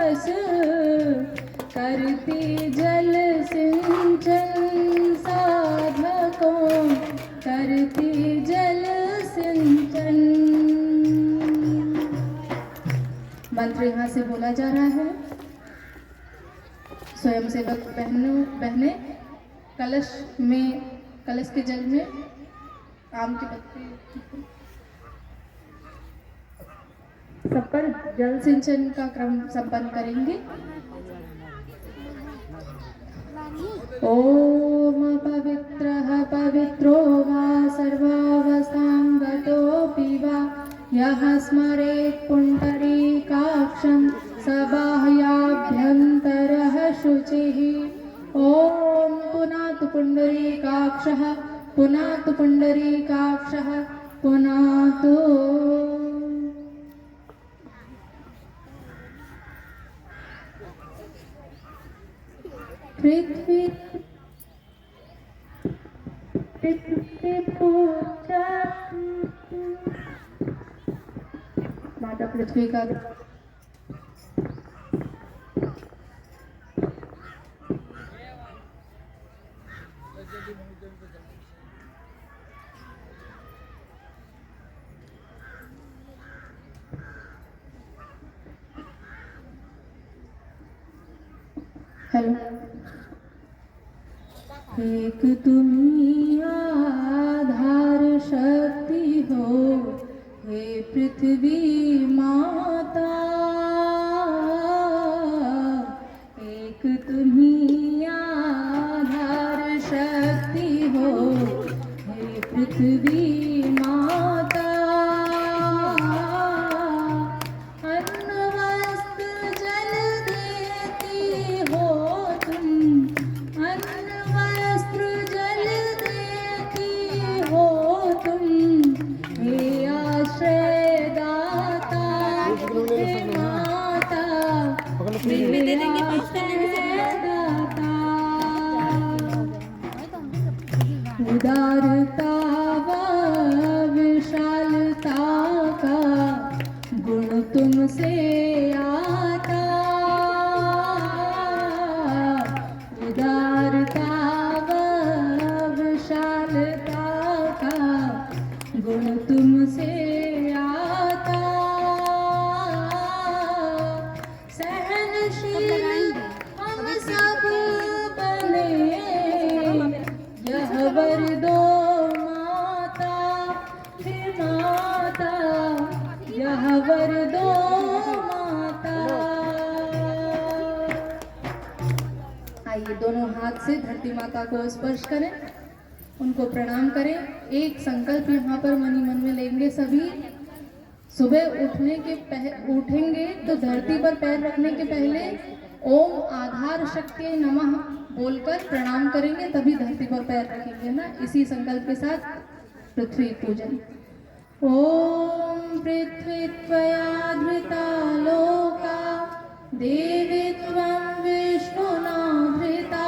बस करती जल सिंचन साधकों, करती जल सिंचन। मंत्र यहाँ से बोला जा रहा है। स्वयंसेवक बहने कलश के जल में आम के पत्ते सब पर जल सिंचन का क्रम संपन्न करेंगे। ओम पवित्रः पवित्रो वा सर्वावस्थां गतोऽपि वा यः स्मरेत् पुण्डरीकाक्षं स बाह्याभ्यन्तरः शुचिः। ओम पुनातु पुण्डरीकाक्षः, पुनातु पुण्डरीकाक्षः, पुनातु। पृथ्वी पूजा माता पृथ्वी का हेलो। एक तुम्ही आधार शक्ति हो हे पृथ्वी माता, एक तुम्ही आधार शक्ति हो हे पृथ्वी माता। अन्न वस्त्र जल देती हो तुम, अन्न वस्त्र जल देती हो तुम, हे आश्रय दाता हे माता, हे आश्रय दाता। उदारता व विशालता का गुण तुमसे आता, उदारता व विशालता का गुण तुमसे आता। सहनशील हम सब बने यह वर दो माता हे माता, यह वर दो माता। आइए दोनों हाथ से धरती माता को स्पर्श करें, उनको प्रणाम करें। एक संकल्प यहाँ पर मन ही मन में लेंगे सभी। सुबह उठेंगे तो धरती पर पैर रखने के पहले ओम आधार शक्ति नमः बोलकर प्रणाम करेंगे, तभी धरती पर पैर रखेंगे ना। इसी संकल्प के साथ पृथ्वी पूजन। ओम पृथ्वी त्वया धृता लोका, देवी त्वं विष्णुना धृता,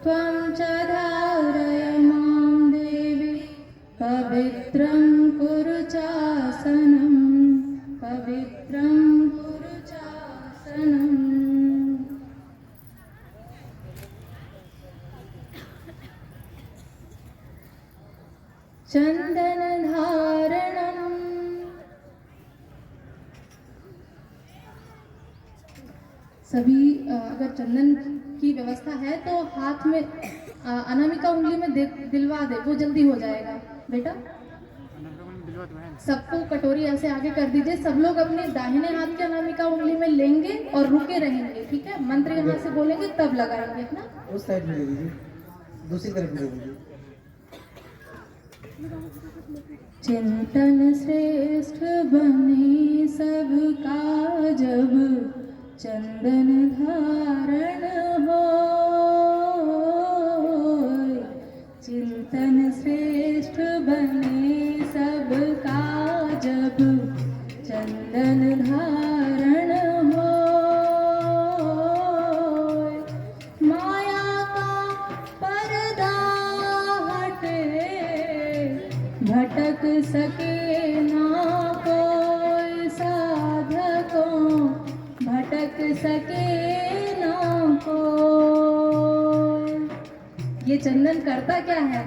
त्वं च धारय मां देवी, पवित्रं कुरु चासनं, पवित्रं कुरु चासनं। चंदन धारणम, सभी अगर चंदन की व्यवस्था है तो हाथ में अनामिका उंगली में दिलवा दे, वो जल्दी हो जाएगा बेटा। सबको कटोरी ऐसे आगे कर दीजिए। सब लोग अपने दाहिने हाथ की अनामिका उंगली में लेंगे और रुके रहेंगे, ठीक है। मंत्र यहाँ से बोलेंगे तब लगाएंगे अपना। उस साइड में ले लीजिए, दूसरी तरफ ले लीजिए। चिंतन श्रेष्ठ बने सबका जब चंदन धारण हो, चिंतन श्रेष्ठ बने सबका जब चंदन धारण हो। माया का पर्दा हटे, भटक सके ना कोई साधकों, भटक परख सके ना को। ये चंदन करता क्या है,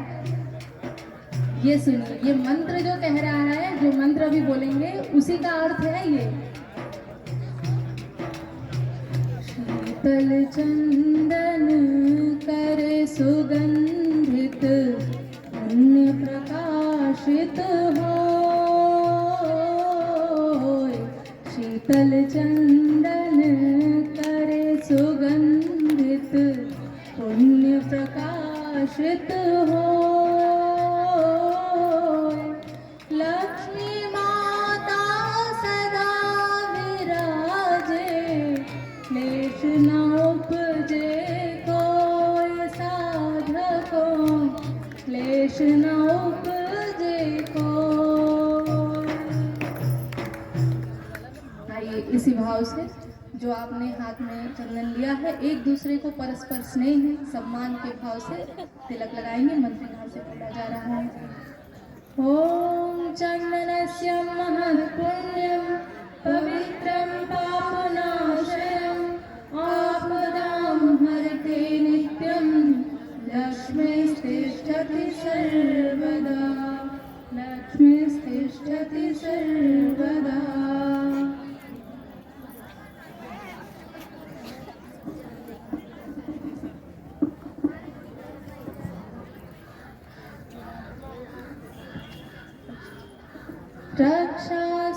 ये सुनिए। ये मंत्र जो कह रहा है, जो मंत्र अभी बोलेंगे उसी का अर्थ है ये। शीतल चंदन कर सुगंधित पुण्य प्रकाशित हो। शीतल चंदन कर सुगंधित पुण्य प्रकाशित हो। लक्ष्मी माता सदा विराजे, क्लेश न उपजे कोई साधकों, क्लेश न उपजे को। आइए इसी भाव से जो आपने हाथ में चंदन लिया है, एक दूसरे को परस्पर स्नेह सम्मान के भाव से तिलक लगाएंगे। मंत्र यहाँ से बोला जा रहा है। ओम चंदनस्य महत् पुण्यं पवित्रं पापनाशयं आपदां हरते नित्यं। लक्ष्मीस्तिष्ठति सर्वदा, लक्ष्मीस्तिष्ठति सर्वदा।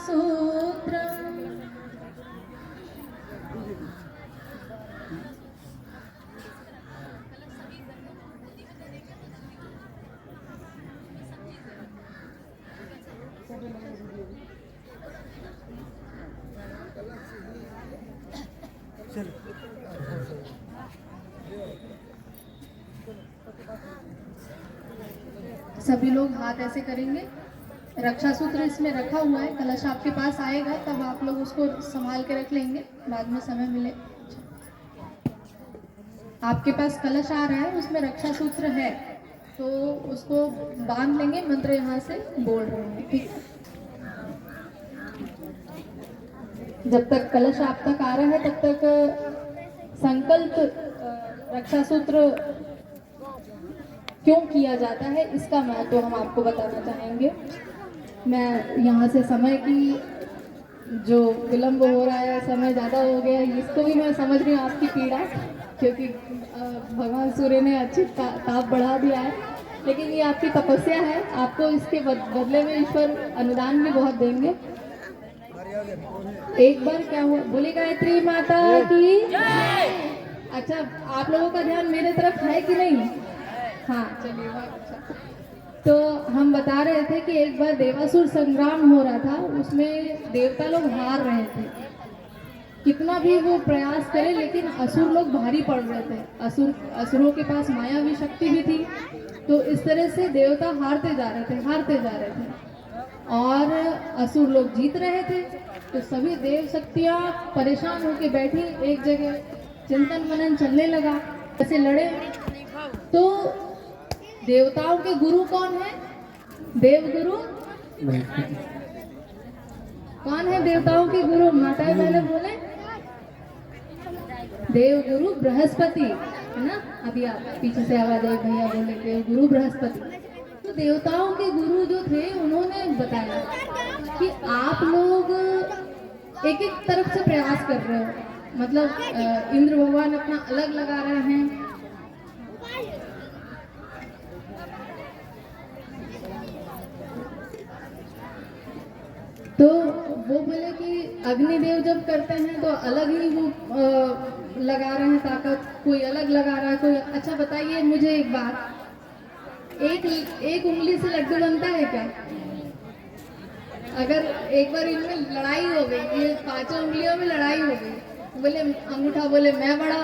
रक्षासूत्रम् सभी लोग हाथ ऐसे करेंगे। रक्षा सूत्र इसमें रखा हुआ है, कलश आपके पास आएगा तब आप लोग उसको संभाल के रख लेंगे, बाद में समय मिले। आपके पास कलश आ रहा है, उसमें रक्षा सूत्र है, तो उसको बांध लेंगे। मंत्र यहाँ से बोल रहे हैं, ठीक है। जब तक कलश आप तक आ रहा है तब तक संकल्प रक्षा सूत्र क्यों किया जाता है इसका महत्व हम आपको बताना चाहेंगे। मैं यहाँ से समय की जो विलंब हो रहा है, समय ज़्यादा हो गया, इसको भी मैं समझ रही हूँ आपकी पीड़ा, क्योंकि भगवान सूर्य ने अच्छी ताप बढ़ा दिया है, लेकिन ये आपकी तपस्या है। आपको इसके बदले में ईश्वर अनुदान भी बहुत देंगे। एक बार क्या हुआ, बोली गायत्री माता की। अच्छा, आप लोगों का ध्यान मेरे तरफ है कि नहीं? हाँ, चलिए, अच्छा। तो हम बता रहे थे कि एक बार देवासुर संग्राम हो रहा था, उसमें देवता लोग हार रहे थे। कितना भी वो प्रयास करे, लेकिन असुर लोग भारी पड़ रहे थे। असुरों के पास मायावी शक्ति भी थी, तो इस तरह से देवता हारते जा रहे थे और असुर लोग जीत रहे थे। तो सभी देव शक्तियाँ परेशान होकर बैठी एक जगह, चिंतन मनन चलने लगा, ऐसे लड़े। तो देवताओं के गुरु कौन है? देवगुरु कौन है? देवताओं के गुरु माताएं बहने बोले, देवगुरु बृहस्पति, है ना। अभी आप पीछे से आवाज आई, भैया बोले देवगुरु बृहस्पति। तो देवताओं के गुरु जो थे उन्होंने बताया कि आप लोग एक एक तरफ से प्रयास कर रहे हो, मतलब इंद्र भगवान अपना अलग लगा रहे हैं, तो वो बोले कि अग्निदेव जब करते हैं तो अलग ही वो लगा रहे हैं ताकत, कोई अलग लगा रहा है, कोई। अच्छा बताइए मुझे एक बात, एक उंगली से लड्डू बनता है क्या? अगर एक बार इनमें लड़ाई हो गई, ये पांचों उंगलियों में लड़ाई हो गई, बोले अंगूठा बोले मैं बड़ा,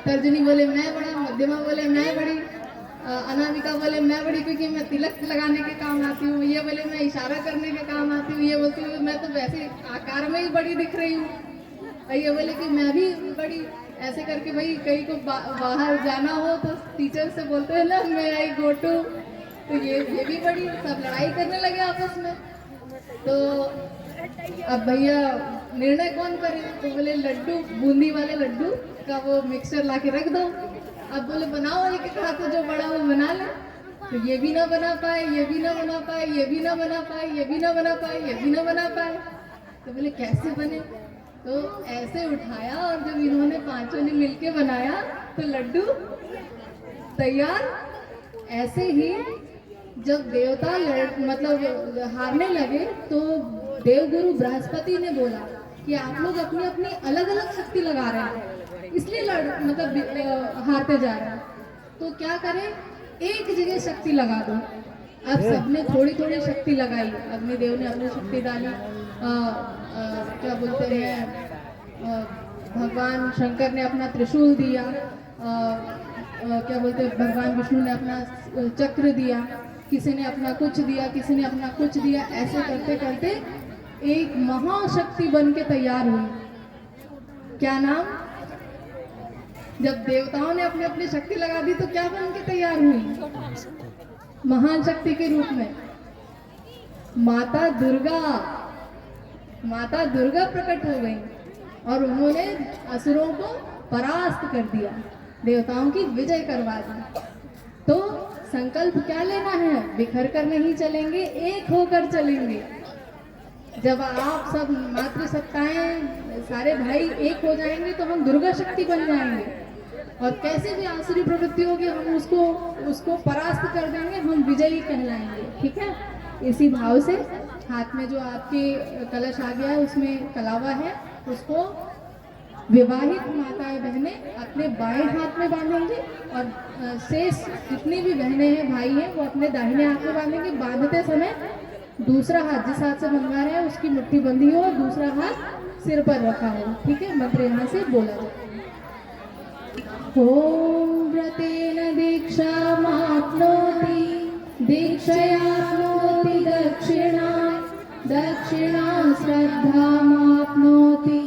तर्जनी बोले मैं बड़ा, मध्यमा बोले मैं बड़ी, अनामिका बोले मैं बड़ी क्योंकि मैं तिलक लगाने के काम आती हूँ, ये बोले मैं इशारा करने के काम आती हूँ, ये बोलती हूँ मैं तो वैसे आकार में ही बड़ी दिख रही हूँ, ये बोले कि मैं भी बड़ी। ऐसे करके भाई कहीं को बाहर जाना हो तो टीचर से बोलते हैं ना मैं आई गो टू, तो ये भी बड़ी, सब लड़ाई करने लगे आपस में। तो अब भैया निर्णय कौन करे? तो बोले लड्डू, बूंदी वाले लड्डू का वो मिक्सचर ला के रख दो। अब बोले बनाओ, एक एक हाथ जो बड़ा वो बना ले। तो ये भी ना बना पाए, ये भी ना बना पाए, ये भी ना बना पाए, ये भी ना बना पाए, ये भी ना बना पाए। तो बोले कैसे बने? तो ऐसे उठाया और जब इन्होंने पांचों ने मिलके बनाया तो लड्डू तैयार। ऐसे ही जब देवता मतलब हारने लगे तो देवगुरु बृहस्पति ने बोला कि आप लोग अपनी अपनी अलग अलग शक्ति लगा रहे हैं, इसलिए हारते जा रहे हैं। तो क्या करें, एक जगह शक्ति लगा दो। अब सबने थोड़ी थोड़ी शक्ति लगाई। अग्निदेव ने अपनी शक्ति डाली, क्या बोलते हैं, भगवान शंकर ने अपना त्रिशूल दिया, क्या बोलते हैं, भगवान विष्णु ने अपना चक्र दिया, किसी ने अपना कुछ दिया, किसी ने अपना कुछ दिया। ऐसे करते करते एक महाशक्ति बन के तैयार हुई। क्या नाम? जब देवताओं ने अपनी अपनी शक्ति लगा दी तो क्या बन के तैयार हुई? महान शक्ति के रूप में माता दुर्गा। माता दुर्गा प्रकट हो गई और उन्होंने असुरों को परास्त कर दिया, देवताओं की विजय करवा दी। तो संकल्प क्या लेना है? बिखर कर नहीं चलेंगे, एक होकर चलेंगे। जब आप सब मातृसत्ताएं सारे भाई एक हो जाएंगे तो हम दुर्गा शक्ति बन जाएंगे और कैसे भी आसुरी प्रवृत्ति होगी हम उसको परास्त कर देंगे, हम विजयी कहलाएंगे। ठीक है, इसी भाव से हाथ में जो आपके कलश आ गया है उसमें कलावा है, उसको विवाहित माताएं बहनें अपने बाएं हाथ में बांधेंगे और शेष जितनी भी बहनें हैं भाई हैं वो अपने दाहिने हाथ में बांधेंगे। बांधते समय दूसरा हाथ जिस हाथ से बंधवा रहे हैं उसकी मुट्ठी बंधी हो और दूसरा हाथ सिर पर रखा हो। ठीक है, मंत्र यहाँ से बोला जाए। ओम व्रतेन दीक्षामाप्नोति दीक्षयाप्नोति दक्षिणा दक्षिणा श्रद्धामाप्नोति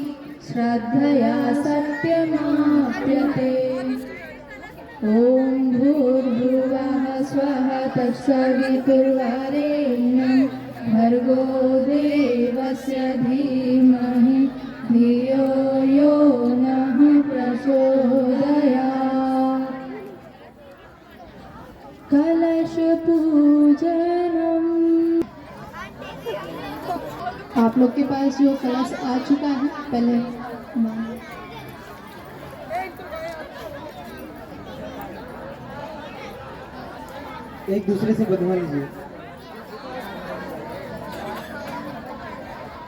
श्रद्धया सत्यमाप्यते। ओम भूर्भुवः स्वः तत्सवितुर्वरेण्यं भर्गो देवस्य धीमहि धियो यो नः प्रचोदयात्। कलश पूजनम। आप लोग के पास जो कलश आ चुका है पहले एक दूसरे से बंधवा लीजिए।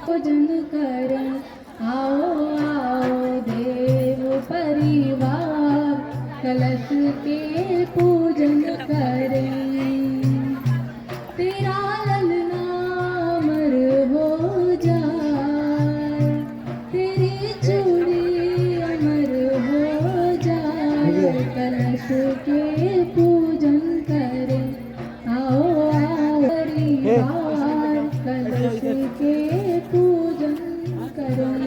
पूजन कर आओ आओ देव परिवार, कलश के पूजन करें। तेरा ललना अमर हो जाए, तेरी चूड़ी अमर हो जाए। कलश के पूजन करें आओ आओ परिवार, कलश के पूजन करें।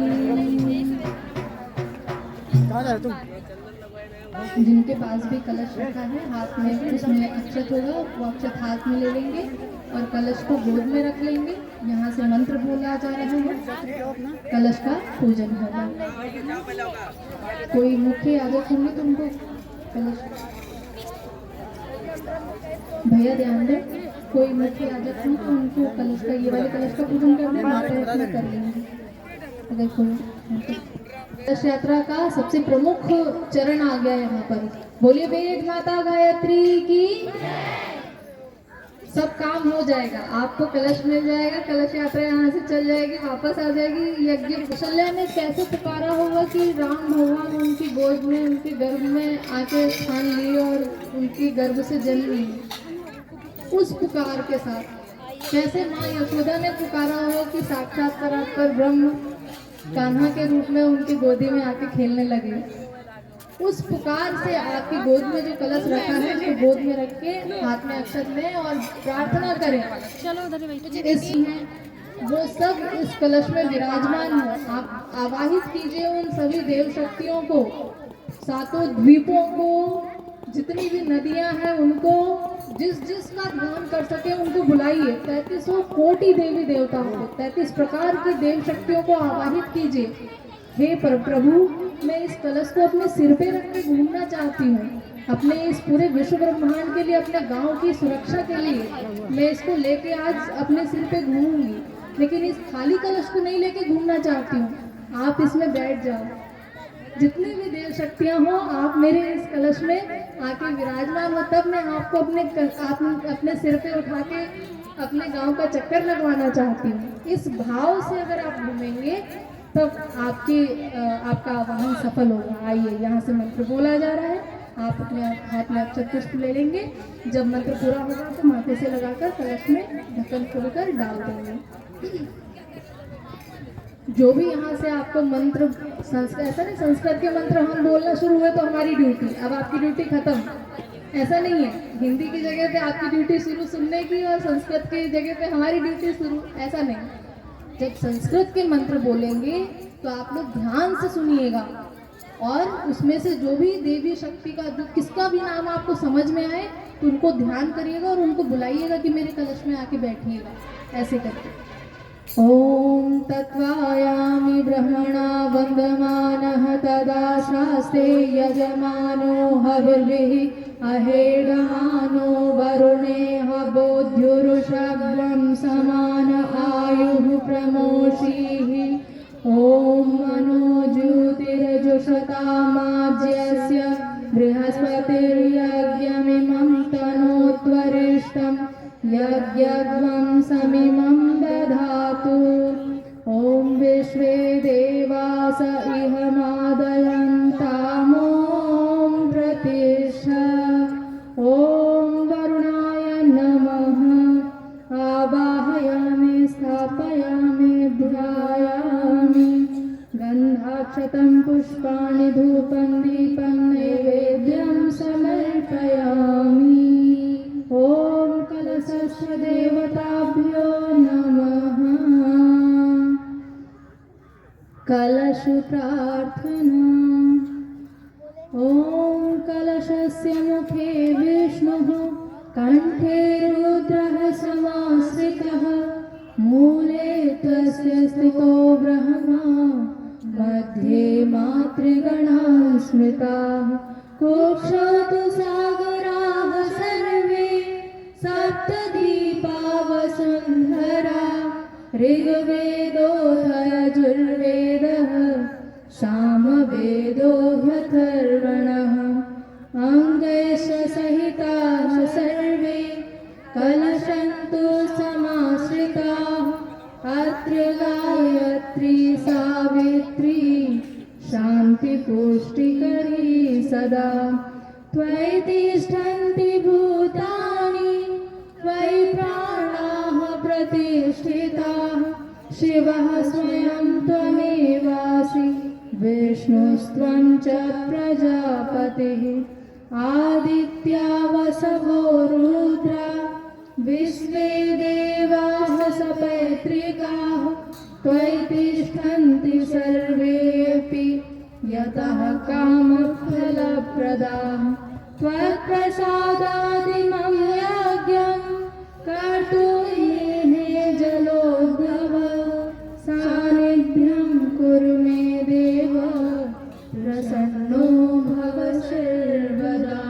जिनके पास भी कलश रखा है हाथ में उसमें अक्षत होगा, वो अक्षत हाथ में ले लेंगे और कलश को गोद में रख लेंगे। यहाँ से मंत्र बोला जा रहा है, कलश का पूजन होगा। कोई मुख्य याजक होंगे तो उनको कलश, भैया ध्यान दें, कोई मुख्य याजक हो तो उनको कलश का, ये वाले कलश का पूजन करना माता कर लेंगे। अगर कोई कलश यात्रा का सबसे प्रमुख चरण आ गया है यहाँ पर। बोलिए वेद माता गायत्री की। सब काम हो जाएगा, आपको कलश मिल जाएगा, कलश यात्रा यहाँ से चल जाएगी, वापस आ जाएगी। यज्ञ कौशल्या ने कैसे पुकारा होगा कि राम भगवान उनकी गोद में, उनके गर्भ में आके स्थान लिए और उनकी गर्भ से जन्म ली। उस पुकार के साथ कैसे माँ यशोदा ने पुकारा होगा कि साक्षात परात्पर ब्रह्म कान्हा के रूप में उनकी गोदी में आके खेलने लगे। उस पुकार से आपकी गोद में जो कलश रखा है उसको गोद में रख के हाथ में अक्षत लें और प्रार्थना करें। वो सब इस कलश में विराजमान हो। आप आवाहित कीजिए उन सभी देव शक्तियों को, सातों द्वीपों को, जितनी भी नदियां हैं उनको, जिस जिसका ध्यान कर सके उनको बुलाइए। 33 कोटि देवी देवताओं को, 33 प्रकार की देव शक्तियों को आवाहित कीजिए। हे प्रभु, मैं इस कलश को अपने सिर पे रख के घूमना चाहती हूँ, अपने इस पूरे विश्व ब्रह्मांड के लिए, अपने गांव की सुरक्षा के लिए मैं इसको लेके आज अपने सिर पे घूमूंगी, लेकिन इस खाली कलश को नहीं लेके घूमना चाहती हूँ। आप इसमें बैठ जाओ, जितनी भी देव शक्तियां हो आप मेरे इस कलश में आके विराजमान हो, तब मैं आपको अपने सिर पे उठा के अपने गांव का चक्कर लगवाना चाहती हूँ। इस भाव से अगर आप घूमेंगे तब आपका आवाहन सफल होगा। आइए, यहाँ से मंत्र बोला जा रहा है, आप अपने हाथ में अक्षत पुष्प ले लेंगे। जब मंत्र पूरा होगा तो माथे से लगाकर कलश में ढक्कन खोलकर डाल देंगे। जो भी यहाँ से आपको मंत्र ऐसा नहीं संस्कृत के मंत्र हम बोलना शुरू हुए तो हमारी ड्यूटी, अब आपकी ड्यूटी खत्म, ऐसा नहीं है। हिंदी की जगह पे आपकी ड्यूटी शुरू सुनने की और संस्कृत की जगह पे हमारी ड्यूटी शुरू, ऐसा नहीं। जब संस्कृत के मंत्र बोलेंगे तो आप लोग ध्यान से सुनिएगा और उसमें से जो भी देवी शक्ति का जो किसका भी नाम आपको समझ में आए तो उनको ध्यान करिएगा और उनको बुलाइएगा कि मेरे कलश में आके बैठिएगा, ऐसे करके। ओम तत्वायामि ब्रह्मणा वन्दमानः तदा शास्ते यजमानो हविर्भिः अहेडमानो वरुणेह बोध्युरुषग्वं समान आयुः प्रमोषीः। ओम मनो ज्योतिरजुषतामाज्यस्य बृहस्पतिर्यज्ञमिमं तनोत्वरिष्ठं यज्ञध्वं समिमं दधातु। ओम विश्वे देवास इह मादयन्तामों प्रतिष्ठा। ओम वरुणाय नमः। आवाहयामि स्थापयामि ध्यायामि। गन्धाक्षतं पुष्पाणि धूपं दीपं नैवेद्यं समर्पयामि। ओम कलशस्य देवताभ्यो नमः। कलश प्रार्थना। ओम कलशस्य मुखे विष्णुः, कंठे रुद्रः समाश्रितः, मूले तस्य स्थितो ब्रह्मा, मध्ये मातृगणाः स्मृताः। कुक्षौ सागराः सर्वे, सप्तद्वीपावसुन्धरा, ऋग्वेदोऽथ यजुर्वेदः, सामवेदो ह्यथर्वणः। अङ्गैश्च सहिताः सर्वे, कलशन्तु समाश्रिताः। अत्र गायत्री सावित्री, शान्तिपुष्टिकरी सदा। त्वयि तिष्ठन्ति भूतानि, त्वयि प्राणाः प्रतिष्ठिताः। शिवः स्वयं त्वमेवासि, विष्णुस्त्वं च प्रजापतिः। आदित्या वसवो रुद्रा, विश्वे देवाः सपैत्रिकाः। त्वयि तिष्ठन्ति सर्वेऽपि, यतः कामफलप्रदाः। त्वत्प्रसादादिमं यज्ञं कर्तुमेहे जलोद्भव। सान्निध्यं कुरु मे देव, प्रसन्नो भव सर्वदा,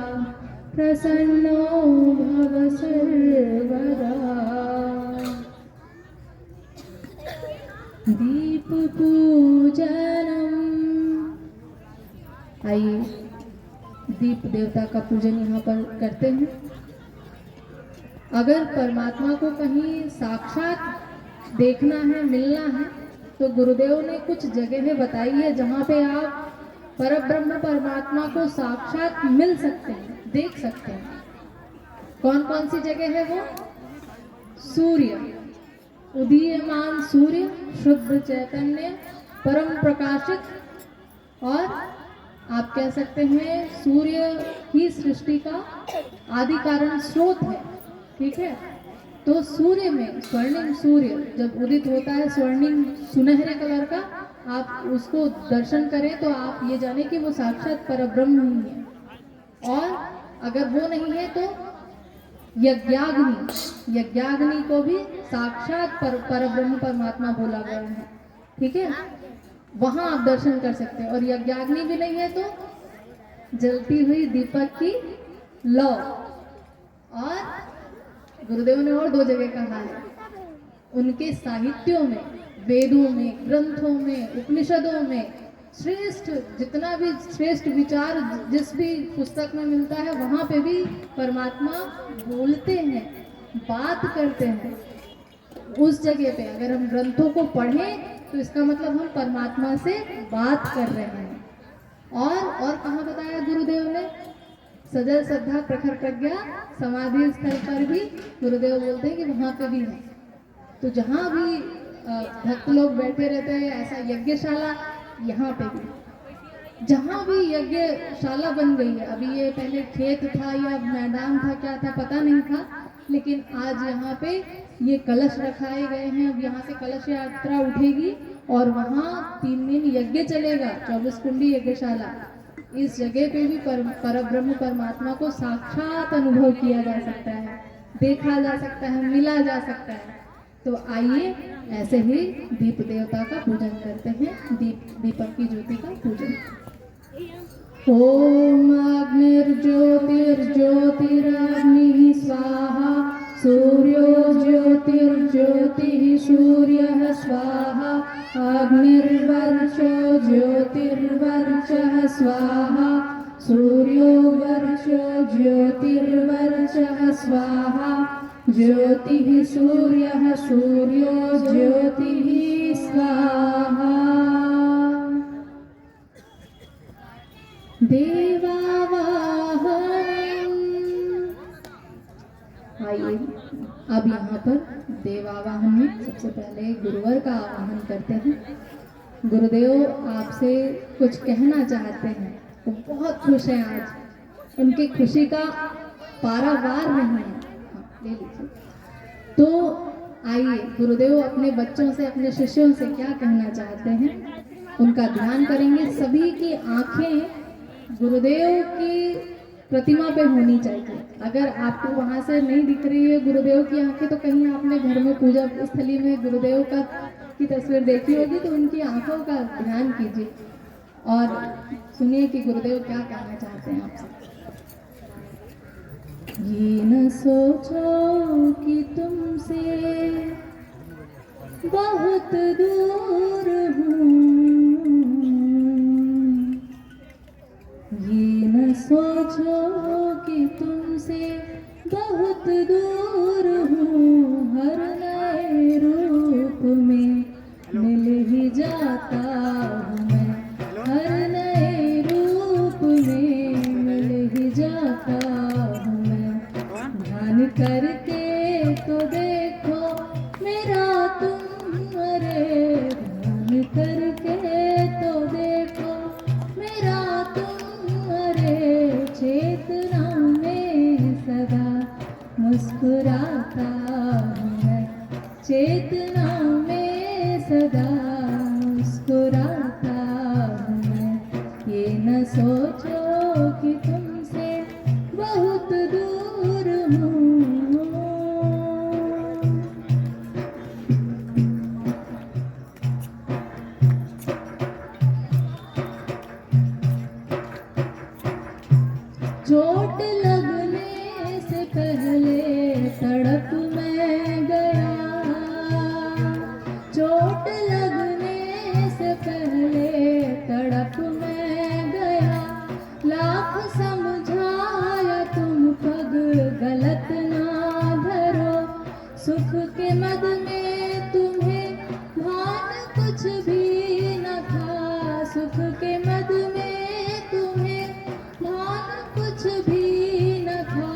प्रसन्नो भव सर्वदा। दीप पूजनम। आइए, दीप देवता का पूजन यहाँ पर करते हैं। अगर परमात्मा को कहीं साक्षात देखना है, मिलना है, तो गुरुदेव ने कुछ जगह बताई है जहाँ पे आप परब्रह्म परमात्मा को साक्षात मिल सकते हैं, देख सकते हैं। कौन कौन सी जगह है वो? सूर्य, उदीयमान सूर्य, शुद्ध चैतन्य, परम प्रकाशित, और आप कह सकते हैं सूर्य ही सृष्टि का आदि कारण स्रोत है। ठीक है, तो सूर्य में स्वर्णिम सूर्य जब उदित होता है, स्वर्णिम सुनहरे कलर का, आप उसको दर्शन करें तो आप ये जाने कि वो साक्षात परब्रह्म ही है। और अगर वो नहीं है तो यज्ञाग्नि, यज्ञाग्नि को भी साक्षात परब्रह्म परमात्मा बोला गया है। ठीक है, वहां आप दर्शन कर सकते हैं। और यज्ञाग्नि भी नहीं है तो जलती हुई दीपक की लौ। और गुरुदेव ने और 2 जगह कहा है, उनके साहित्यों में, वेदों में, ग्रंथों में, उपनिषदों में श्रेष्ठ, जितना भी श्रेष्ठ विचार जिस भी पुस्तक में मिलता है, वहां पे भी परमात्मा बोलते हैं, बात करते हैं। उस जगह पे अगर हम ग्रंथों को पढ़ें तो इसका मतलब हम परमात्मा से बात कर रहे हैं। और कहाँ बताया गुरुदेव ने? सजल श्रद्धा प्रखर प्रज्ञा समाधि स्थल पर भी गुरुदेव बोलते हैं कि वहां पे भी है। तो जहाँ भी भक्त लोग बैठे रहते हैं, ऐसा यज्ञशाला यहाँ पे भी, जहाँ भी यज्ञशाला बन गई है, अभी ये पहले खेत था या मैदान था, क्या था पता नहीं था, लेकिन आज यहाँ पे ये कलश रखाए गए हैं। अब यहाँ से कलश यात्रा उठेगी और वहाँ 3 दिन यज्ञ चलेगा, 24 कुंडी यज्ञशाला। इस जगह पे भी परब्रह्म परमात्मा को साक्षात अनुभव किया जा सकता है, देखा जा सकता है, मिला जा सकता है। तो आइए ऐसे ही दीप देवता का पूजन करते हैं, दीपक की ज्योति का पूजन। ओम अग्निर्ज्योतिर्ज्योतिरग्निः स्वाहा, सूर्यो ज्योतिर्ज्योतिः सूर्यः स्वाहा, अग्निर्वर्चो ज्योतिर्वर्चः स्वाहा, सूर्यो वर्चो ज्योतिर्वर्चः स्वाहा, ज्योतिः सूर्यः सूर्यो ज्योतिः स्वाहा। देवावाहनम्। आइए अब यहाँ पर देवावाहन में सबसे पहले गुरुवर का आवाहन करते हैं। गुरुदेव आपसे कुछ कहना चाहते हैं, वो बहुत खुश हैं आज, उनकी खुशी का पारावार नहीं है। ले लीजिए। तो आइए गुरुदेव अपने बच्चों से, अपने शिष्यों से क्या कहना चाहते हैं, उनका ध्यान करेंगे। सभी की आंखें गुरुदेव की प्रतिमा पे होनी चाहिए। अगर आपको वहां से नहीं दिख रही है गुरुदेव की आंखें, तो कहीं आपने घर में पूजा स्थली में गुरुदेव की तस्वीर देखी होगी, तो उनकी आंखों का ध्यान कीजिए और सुनिए कि गुरुदेव क्या कहना चाहते हैं आपसे। ये न सोचो कि तुमसे बहुत दूर हूँ, ये न सोचो कि तुमसे बहुत दूर हूँ, हर नए रूप में मिल ही जाता हूँ मैं, हर नए रूप में मिल ही जाता हूँ मैं। ध्यान करके तो देखो मेरा तुम, अरे ध्यान करके तो देखो मेरा तुम, अरे चेतना में सदा मुस्कुराता हूँ मैं, चेतना में सदा मुस्कुराता हूँ मैं। ये न सोचो कि तुमसे बहुत दूर हूँ। चोट लगने से पहले तड़प मैं गया, चोट लगने से पहले तड़प मैं गया। लाख समझाया तुम पग गलत ना धरो, सुख के मद में तुम्हें भान कुछ भी न था, सुख के मद में तुम्हें भान कुछ भी न था।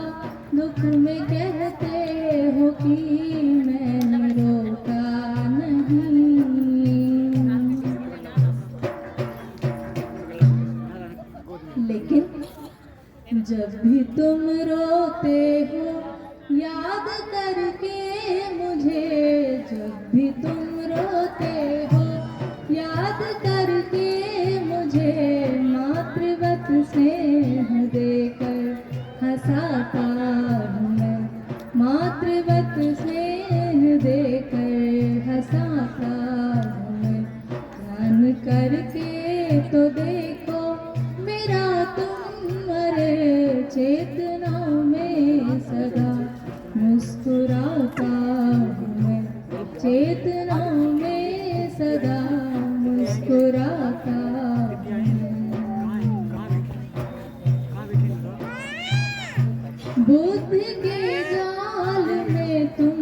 दुख में कहते हो कि मैंने रोका नहीं, लेकिन जब भी तुम रोते हो याद करके मुझे, जब भी तुम रोते हो याद करके मुझे, मातृवत स्नेह देकर हंसाता हूँ मैं, चेतनाओं में सदा मुस्कुराता हूँ मैं, चेतनाओं में सदा मुस्कुराता हूँ मैं। बुद्धि के जाल में तुम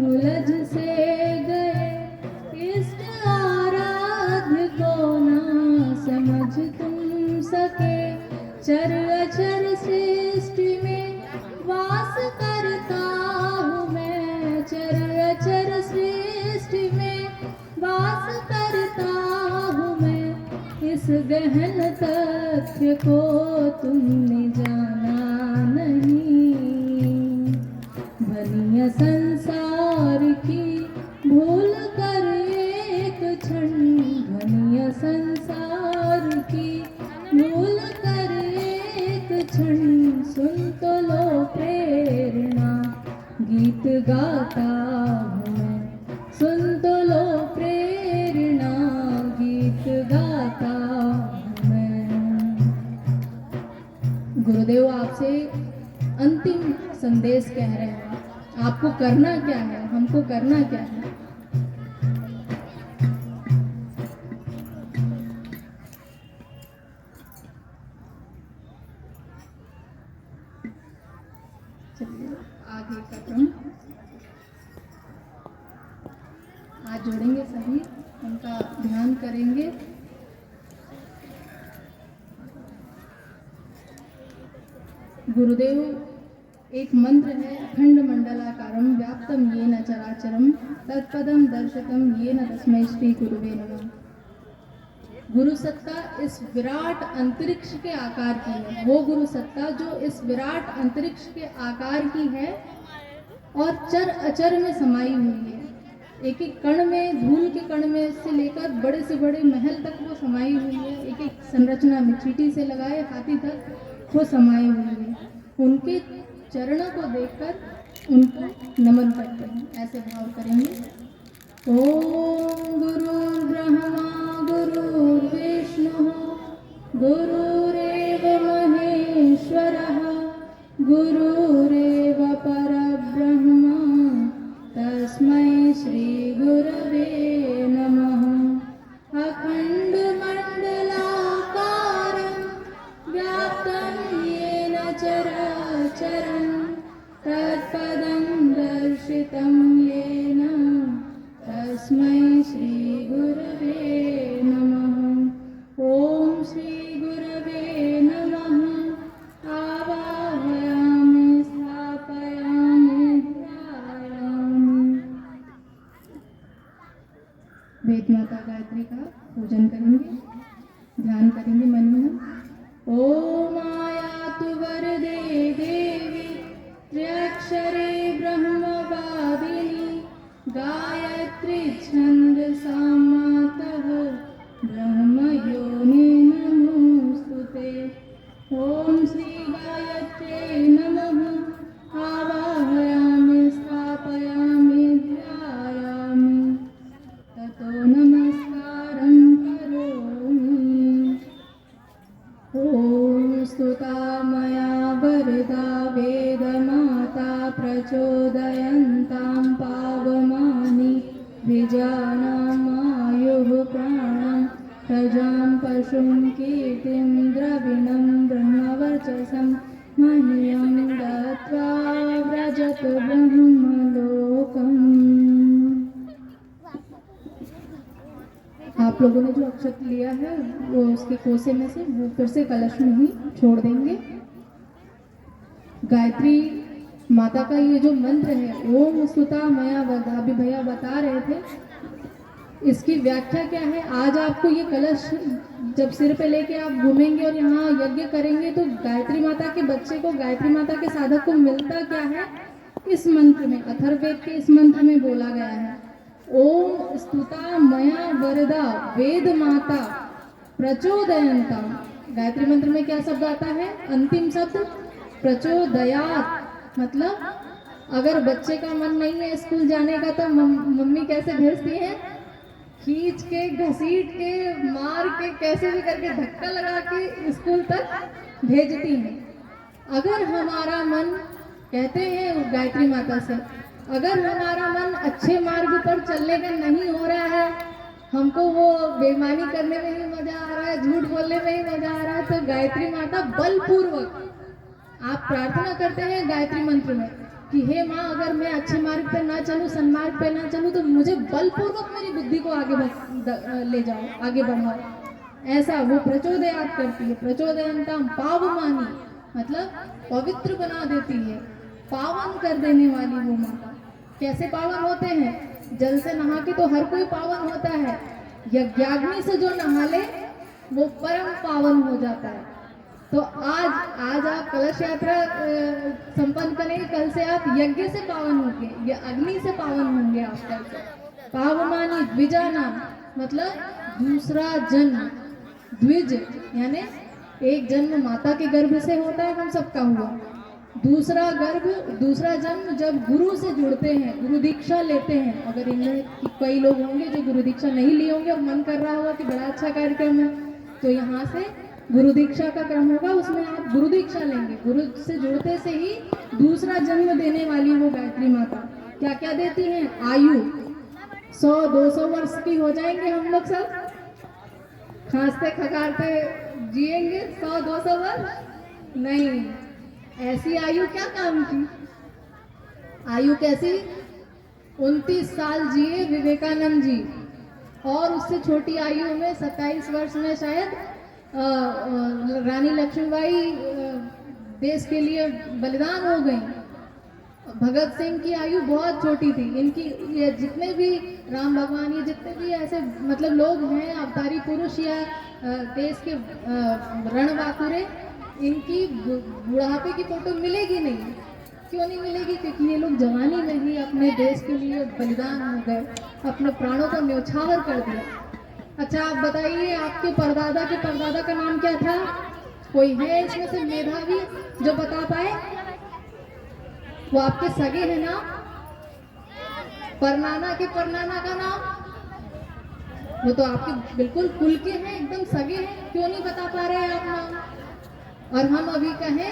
उलझ से गए, इष्ट आराध्य को ना समझ तुम सके। चर अचर सृष्टि में वास करता हूँ मैं, चर अचर सृष्टि में वास करता हूँ मैं। इस गहन तथ्य को तुमने जाना नहीं, भलिया संसार की भूल कर एक क्षण, भलिया संसार की भूल कर एक क्षण। सुन तो लो प्रेरणा गीत गाता हूँ मैं, सुन तो लो प्रेरणा गीत गाता हूँ मैं। गुरुदेव आपसे अंतिम संदेश कह रहे हैं, आपको करना क्या है, हमको करना क्या है। चलिए आगे का क्रम, हाथ जोड़ेंगे सभी, उनका ध्यान करेंगे। गुरुदेव एक मंत्र है, अखंड मंडलाकारं व्याप्तं येन चराचरं तत्पदं दर्शितं येन तस्मै श्री गुरुवे नमः। गुरु सत्ता इस विराट अंतरिक्ष के आकार की है, वो गुरु सत्ता जो इस विराट अंतरिक्ष के आकार की है और चर अचर में समाई हुई है। एक एक कण में, धूल के कण में से लेकर बड़े से बड़े महल तक वो समाई हुई है। एक एक संरचना में, चींटी से लगाए हाथी तक वो समाई हुई है। उनके चरणों को देखकर उनको नमन करते हैं, ऐसे भाव करेंगे। ओम गुरुर्ब्रह्मा गुरुर्विष्णु गुरुरेव महेश्वरः गुरुरेव परब्रह्म तस्मै श्री गुरवे नमः। अखंड मंडलाकारं व्याप्तं येन चराचरं तत्पदं दर्शितं येन तस्मै श्री गुरवे नमः। ओम श्री गुरवे नमः। आवाहयामि स्थापयामि ध्यायामि। वेद माता गायत्री का पूजन करेंगे, ध्यान करेंगे मन में। ओम आयातु वरदे देवी त्र्यक्षरे ब्रह्मवादिनी गायत्री छन्दसा मातः ब्रह्मयोनि नमोस्तुते। ओम श्री गायत्रे नमः। आवाहयामि स्थापयामि ध्यायामि ततो नमस्कारं करोमि। ॐ स्तुता मया वरदा वेदमाता प्रचोदयन्तां पावमानि द्विजानामायुः प्राणं प्रजां पशुं कीर्तिं द्रविणं ब्रह्मवर्चसं मह्यं दत्त्वा व्रजत ब्रह्मलोकम्। आप लोगों ने जो अक्षत लिया है वो उसके कोसे में से वो फिर से कलश में ही छोड़ देंगे। गायत्री माता का ये जो मंत्र है ओम स्तुता मया वरदा, अभी भैया बता रहे थे, इसकी व्याख्या क्या है। आज आपको ये कलश जब सिर पे लेके आप घूमेंगे और यहाँ यज्ञ करेंगे तो गायत्री माता के बच्चे को, गायत्री माता के साधक को मिलता क्या है, इस मंत्र में, अथर्ववेद के इस मंत्र में बोला गया है। ओम स्तुता मया वरदा वेद माता प्रचोदयंता। गायत्री मंत्र में क्या शब्द आता है, अंतिम शब्द प्रचोदयात। मतलब अगर बच्चे का मन नहीं है स्कूल जाने का तो मम्मी कैसे भेजती है, खींच के, घसीट के, मार के, कैसे भी करके धक्का लगा के स्कूल तक भेजती हैं। अगर हमारा मन, कहते हैं गायत्री माता से, अगर हमारा मन अच्छे मार्ग पर चलने का नहीं हो रहा है, हमको वो बेईमानी करने में ही मजा आ रहा है, झूठ बोलने में ही मजा आ रहा है, तो गायत्री माता बलपूर्वक आप प्रार्थना करते हैं गायत्री मंत्र में कि हे माँ, अगर मैं अच्छे मार्ग पर ना चलूं, सन्मार्ग पर ना चलूं, तो मुझे बलपूर्वक मेरी बुद्धि को आगे ले जाओ, आगे बढ़ाओ। ऐसा वो प्रचोदयात करती है। प्रचोदयंताम पावमानी, मतलब पवित्र बना देती है, पावन कर देने वाली वो माता। कैसे पावन होते हैं? जल से नहा के तो हर कोई पावन होता है, यज्ञाग्नि से जो नहा ले वो परम पावन हो जाता है। तो आज आप कलश यात्रा संपन्न करेंगे, कल से आप यज्ञ से पावन होंगे, या अग्नि से पावन होंगे आप कल से। पावमानी द्विजाना, मतलब दूसरा जन्म, द्विज यानी एक जन्म माता के गर्भ से होता है, हम सबका हुआ। दूसरा जन्म जब गुरु से जुड़ते हैं, गुरु दीक्षा लेते हैं। अगर इनमें कई लोग होंगे जो गुरु दीक्षा नहीं लिए होंगे और मन कर रहा होगा कि बड़ा अच्छा कार्यक्रम है, तो यहाँ से गुरु दीक्षा का क्रम होगा, उसमें आप गुरु दीक्षा लेंगे। गुरु से जुड़ते से ही दूसरा जन्म देने वाली वो गायत्री माता क्या क्या देती हैं? आयु 100-200 वर्ष की हो जाएंगे हम लोग सब, खांसते खकारते जिएंगे 100-200 वर्ष नहीं। ऐसी आयु क्या काम की? आयु कैसी? 29 साल जिए विवेकानंद जी, और उससे छोटी आयु में 27 वर्ष में शायद रानी लक्ष्मीबाई देश के लिए बलिदान हो गई। भगत सिंह की आयु बहुत छोटी थी। इनकी ये जितने भी राम भगवान, ये जितने भी ऐसे मतलब लोग हैं अवतारी पुरुष या देश के रणबांकुरे, इनकी बुढ़ापे की फोटो मिलेगी नहीं। क्यों नहीं मिलेगी? क्योंकि ये लोग जवानी में ही अपने देश के लिए बलिदान हो गए, अपने प्राणों को न्यौछावर कर दिया। अच्छा आप बताइए, आपके परदादा के परदादा का नाम क्या था? कोई है इसमें से मेधावी जो बता पाए? वो आपके सगे हैं ना? परनाना के परनाना का नाम? वो तो आपके बिल्कुल कुल के हैं, एकदम सगे हैं। क्यों नहीं बता पा रहे आप नाम? और हम अभी कहें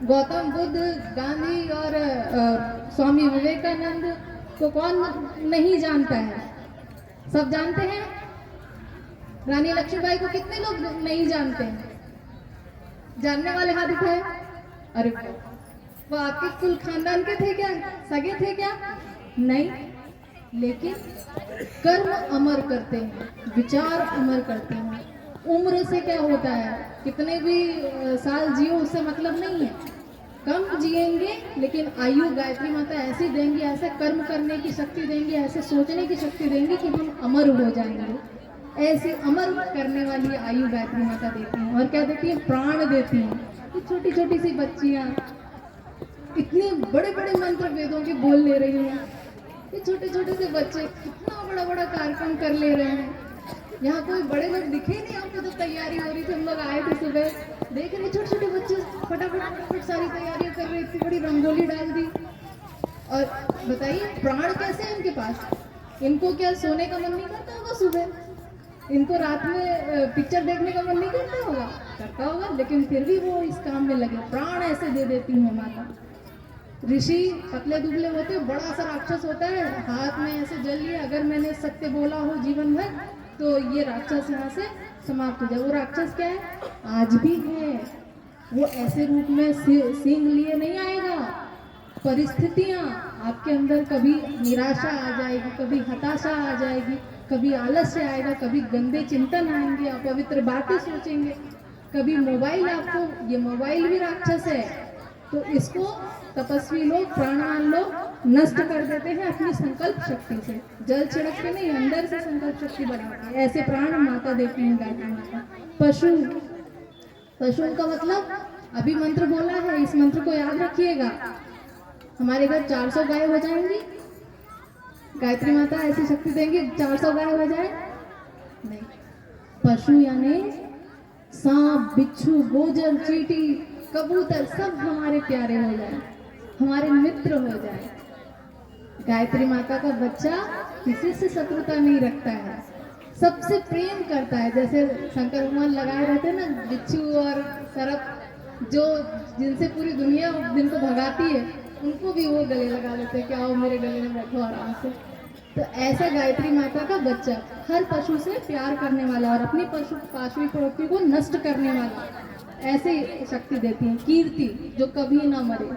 गौतम बुद्ध, गांधी और स्वामी विवेकानंद को कौन नहीं जानता है? सब जानते हैं। रानी लक्ष्मीबाई को कितने लोग नहीं जानते हैं? जानने वाले हाथ उठाए। अरे वो आपके कुल खानदान के थे क्या? सगे थे क्या? नहीं, लेकिन कर्म अमर करते हैं, विचार अमर करते हैं। उम्र से क्या होता है? कितने भी साल जियो उससे मतलब नहीं है, कम जिएंगे लेकिन आयु गायत्री माता ऐसी देंगी, ऐसे कर्म करने की शक्ति देंगी, ऐसे सोचने की शक्ति देंगी कि हम अमर हो जाएंगे। ऐसी अमर करने वाली आयु गायत्री माता देती हैं। और क्या देती है? प्राण देती हैं। ये छोटी छोटी सी बच्चियां इतने बड़े बड़े मंत्र वेदों के बोल ले रही हैं। ये छोटे छोटे से बच्चे कितना बड़ा बड़ा कार्यक्रम कर ले रहे हैं। यहाँ कोई बड़े लोग दिखे नहीं आपको? तो तैयारी हो रही थी, हम लोग आए थे सुबह, देख रहे छोटे छोटे बच्चे फटाफट सारी तैयारियां कर रहे, इतनी बड़ी रंगोली डाल दी। और बताइए प्राण कैसे है इनके पास? इनको क्या सोने का मन नहीं करता होगा सुबह? इनको रात में पिक्चर देखने का मन नहीं करता होगा? करता होगा, लेकिन फिर भी वो इस काम में लगे। प्राण ऐसे दे देती है माता। ऋषि पतले दुबले होते, बड़ा सा राक्षस होता है, हाथ में ऐसे जल लिए, अगर मैंने सत्य बोला हो जीवन भर तो ये राक्षस यहाँ से समाप्त हो जाए। वो राक्षस क्या है? आज भी है। वो ऐसे रूप में सिंह लिए नहीं आएगा। परिस्थितियाँ आपके अंदर, कभी निराशा आ जाएगी, कभी हताशा आ जाएगी, कभी आलस्य आएगा, कभी गंदे चिंतन आएंगे, अपवित्र बातें सोचेंगे, कभी मोबाइल आपको, ये मोबाइल भी राक्षस है, तो इसको तपस्वी लोग, प्राणवान लोग नष्ट कर देते हैं अपनी संकल्प शक्ति से। जल छिड़क के नहीं, अंदर से संकल्प शक्ति बढ़ाते हैं। ऐसे प्राण माता देती है गायत्री माता। पशु का मतलब अभी मंत्र बोला है, इस मंत्र को याद रखिएगा। हमारे घर 400 गाय हो जाएंगी, गायत्री माता ऐसी शक्ति देंगी 400 गाय हो जाए नहीं। पशु यानी सांप, बिच्छू, गोजर, चींटी, कबूतर सब हमारे प्यारे हो जाए, हमारे मित्र हो जाए। गायत्री माता का बच्चा किसी से शत्रुता नहीं रखता है, सबसे प्रेम करता है। जैसे शंकर भगवान लगाए रहते हैं ना बिच्छू और सर्प, जो जिनसे पूरी दुनिया जिनको भगाती है उनको भी वो गले लगा लेते हैं कि आओ मेरे गले में बैठो आराम से। तो ऐसा गायत्री माता का बच्चा हर पशु से प्यार करने वाला और अपनी पाशवी प्रवृत्ति को नष्ट करने वाला, ऐसे शक्ति देती है। कीर्ति जो कभी ना मरे,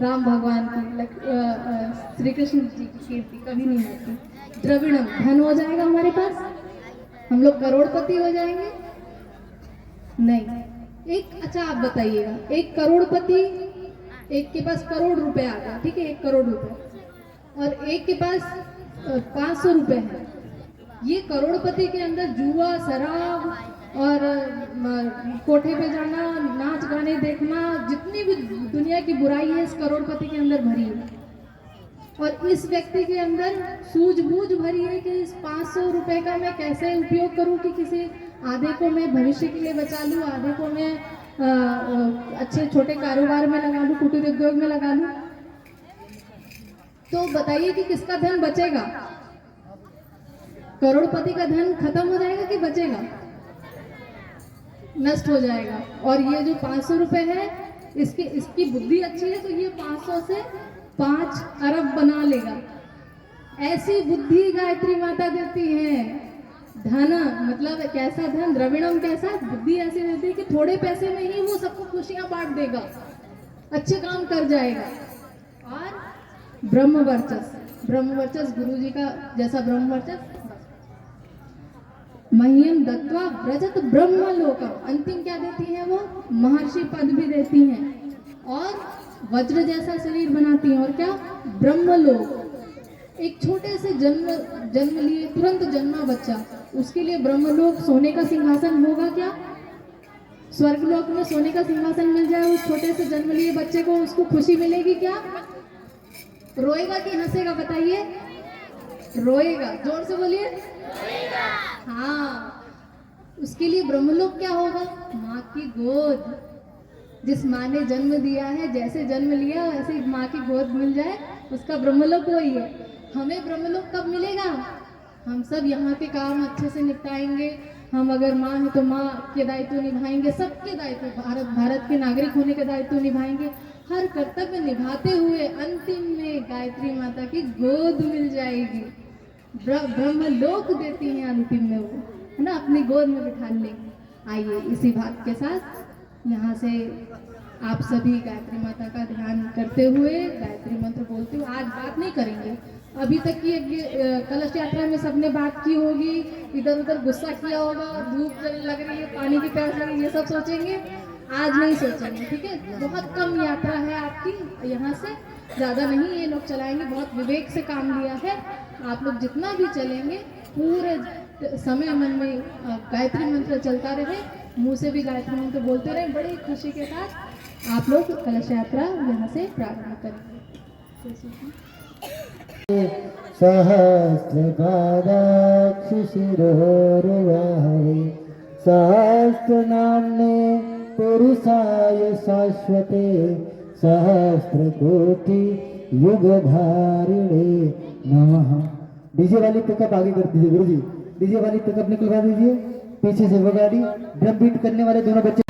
राम भगवान की श्री कृष्ण जी की कीर्ति कभी नहीं मरती। द्रविड़म धन हो जाएगा हमारे पास, हम लोग करोड़पति हो जाएंगे। नहीं, एक अच्छा आप बताइएगा, एक करोड़पति, एक के पास करोड़ रुपए आ गया, ठीक है, 1 करोड़ रुपए, और एक के पास 500 रुपए है। ये करोड़पति के अंदर जुआ, शराब और कोठे पे जाना, नाच गाने देखना, जितनी भी दुनिया की बुराई है इस करोड़पति के अंदर भरी है। और इस व्यक्ति के अंदर सूझबूझ भरी है कि इस 500 रुपए का मैं कैसे उपयोग करूं कि किसी आधे को मैं भविष्य के लिए बचा लूं, आधे को मैं अच्छे छोटे कारोबार में लगा लूं, कुटीर उद्योग में लगा लूं। तो बताइए कि किसका धन बचेगा? करोड़पति का धन खत्म हो जाएगा कि बचेगा? नष्ट हो जाएगा। और ये जो 500 रुपए है, इसकी बुद्धि अच्छी है तो ये 500 से 5 अरब बना लेगा। ऐसी बुद्धि गायत्री माता देती है। धन मतलब कैसा धन? द्रविणम कैसा? बुद्धि ऐसी देती है कि थोड़े पैसे में ही वो सबको खुशियां बांट देगा, अच्छे काम कर जाएगा। और ब्रह्मवर्चस गुरु जी का जैसा ब्रह्मवर्चस, मह्यम दत्वा व्रजत ब्रह्मलोकम, अंतिम क्या देती है वो? महर्षि पद भी देती हैं और वज्र जैसा शरीर बनाती हैं। और क्या? ब्रह्मलोक। एक छोटे से जन्म लिए तुरंत जन्मा बच्चा, उसके लिए ब्रह्मलोक सोने का सिंहासन होगा क्या? स्वर्गलोक में सोने का सिंहासन मिल जाए उस छोटे से जन्म लिए बच्चे को, उसको खुशी मिलेगी क्या? रोएगा कि हंसेगा? बताइए। रोएगा, जोर से बोलिए। हाँ, उसके लिए ब्रह्मलोक क्या होगा? माँ की गोद। जिस माँ ने जन्म दिया है, जैसे जन्म लिया वैसे माँ की गोद मिल जाए, उसका ब्रह्मलोक वही है। हमें ब्रह्मलोक कब मिलेगा? हम सब यहाँ के काम अच्छे से निपटाएंगे। हम अगर माँ है तो माँ के दायित्व निभाएंगे, सबके दायित्व, भारत के नागरिक होने के दायित्व निभाएंगे। हर कर्तव्य निभाते हुए अंतिम में गायत्री माता की गोद मिल जाएगी। ब्रह्मलोक देती हैं अंतिम में वो, है ना, अपनी गोद में बिठा लेंगे। आइए इसी बात के साथ यहाँ से आप सभी गायत्री माता का ध्यान करते हुए, गायत्री मंत्र बोलते हुए, आज बात नहीं करेंगे। अभी तक की कलश यात्रा में सबने बात की होगी, इधर उधर गुस्सा किया होगा, धूप लग रही है, पानी की प्यास लगी, ये सब सोचेंगे। आज नहीं सोचेंगे, ठीक है। बहुत कम यात्रा है आपकी, यहाँ से ज़्यादा नहीं ये लोग चलाएंगे, बहुत विवेक से काम लिया है। आप लोग जितना भी चलेंगे पूरे समय मन में गायत्री मंत्र चलता रहे, मुंह से भी गायत्री मंत्र बोलते रहे। बड़ी खुशी के साथ आप लोग कलश यात्रा यहाँ से प्रारंभ करेंगे। सहस्र नामने पुरुषाय शाश्वते सहस्रकोटि युगधारिणे नमः। डीजे वाली पिकअप आगे कर दीजिए गुरुजी, डीजे वाली पिकअप निकलवा दीजिए। पीछे से वो गाड़ी, ड्रम बीट करने वाले दोनों बच्चे।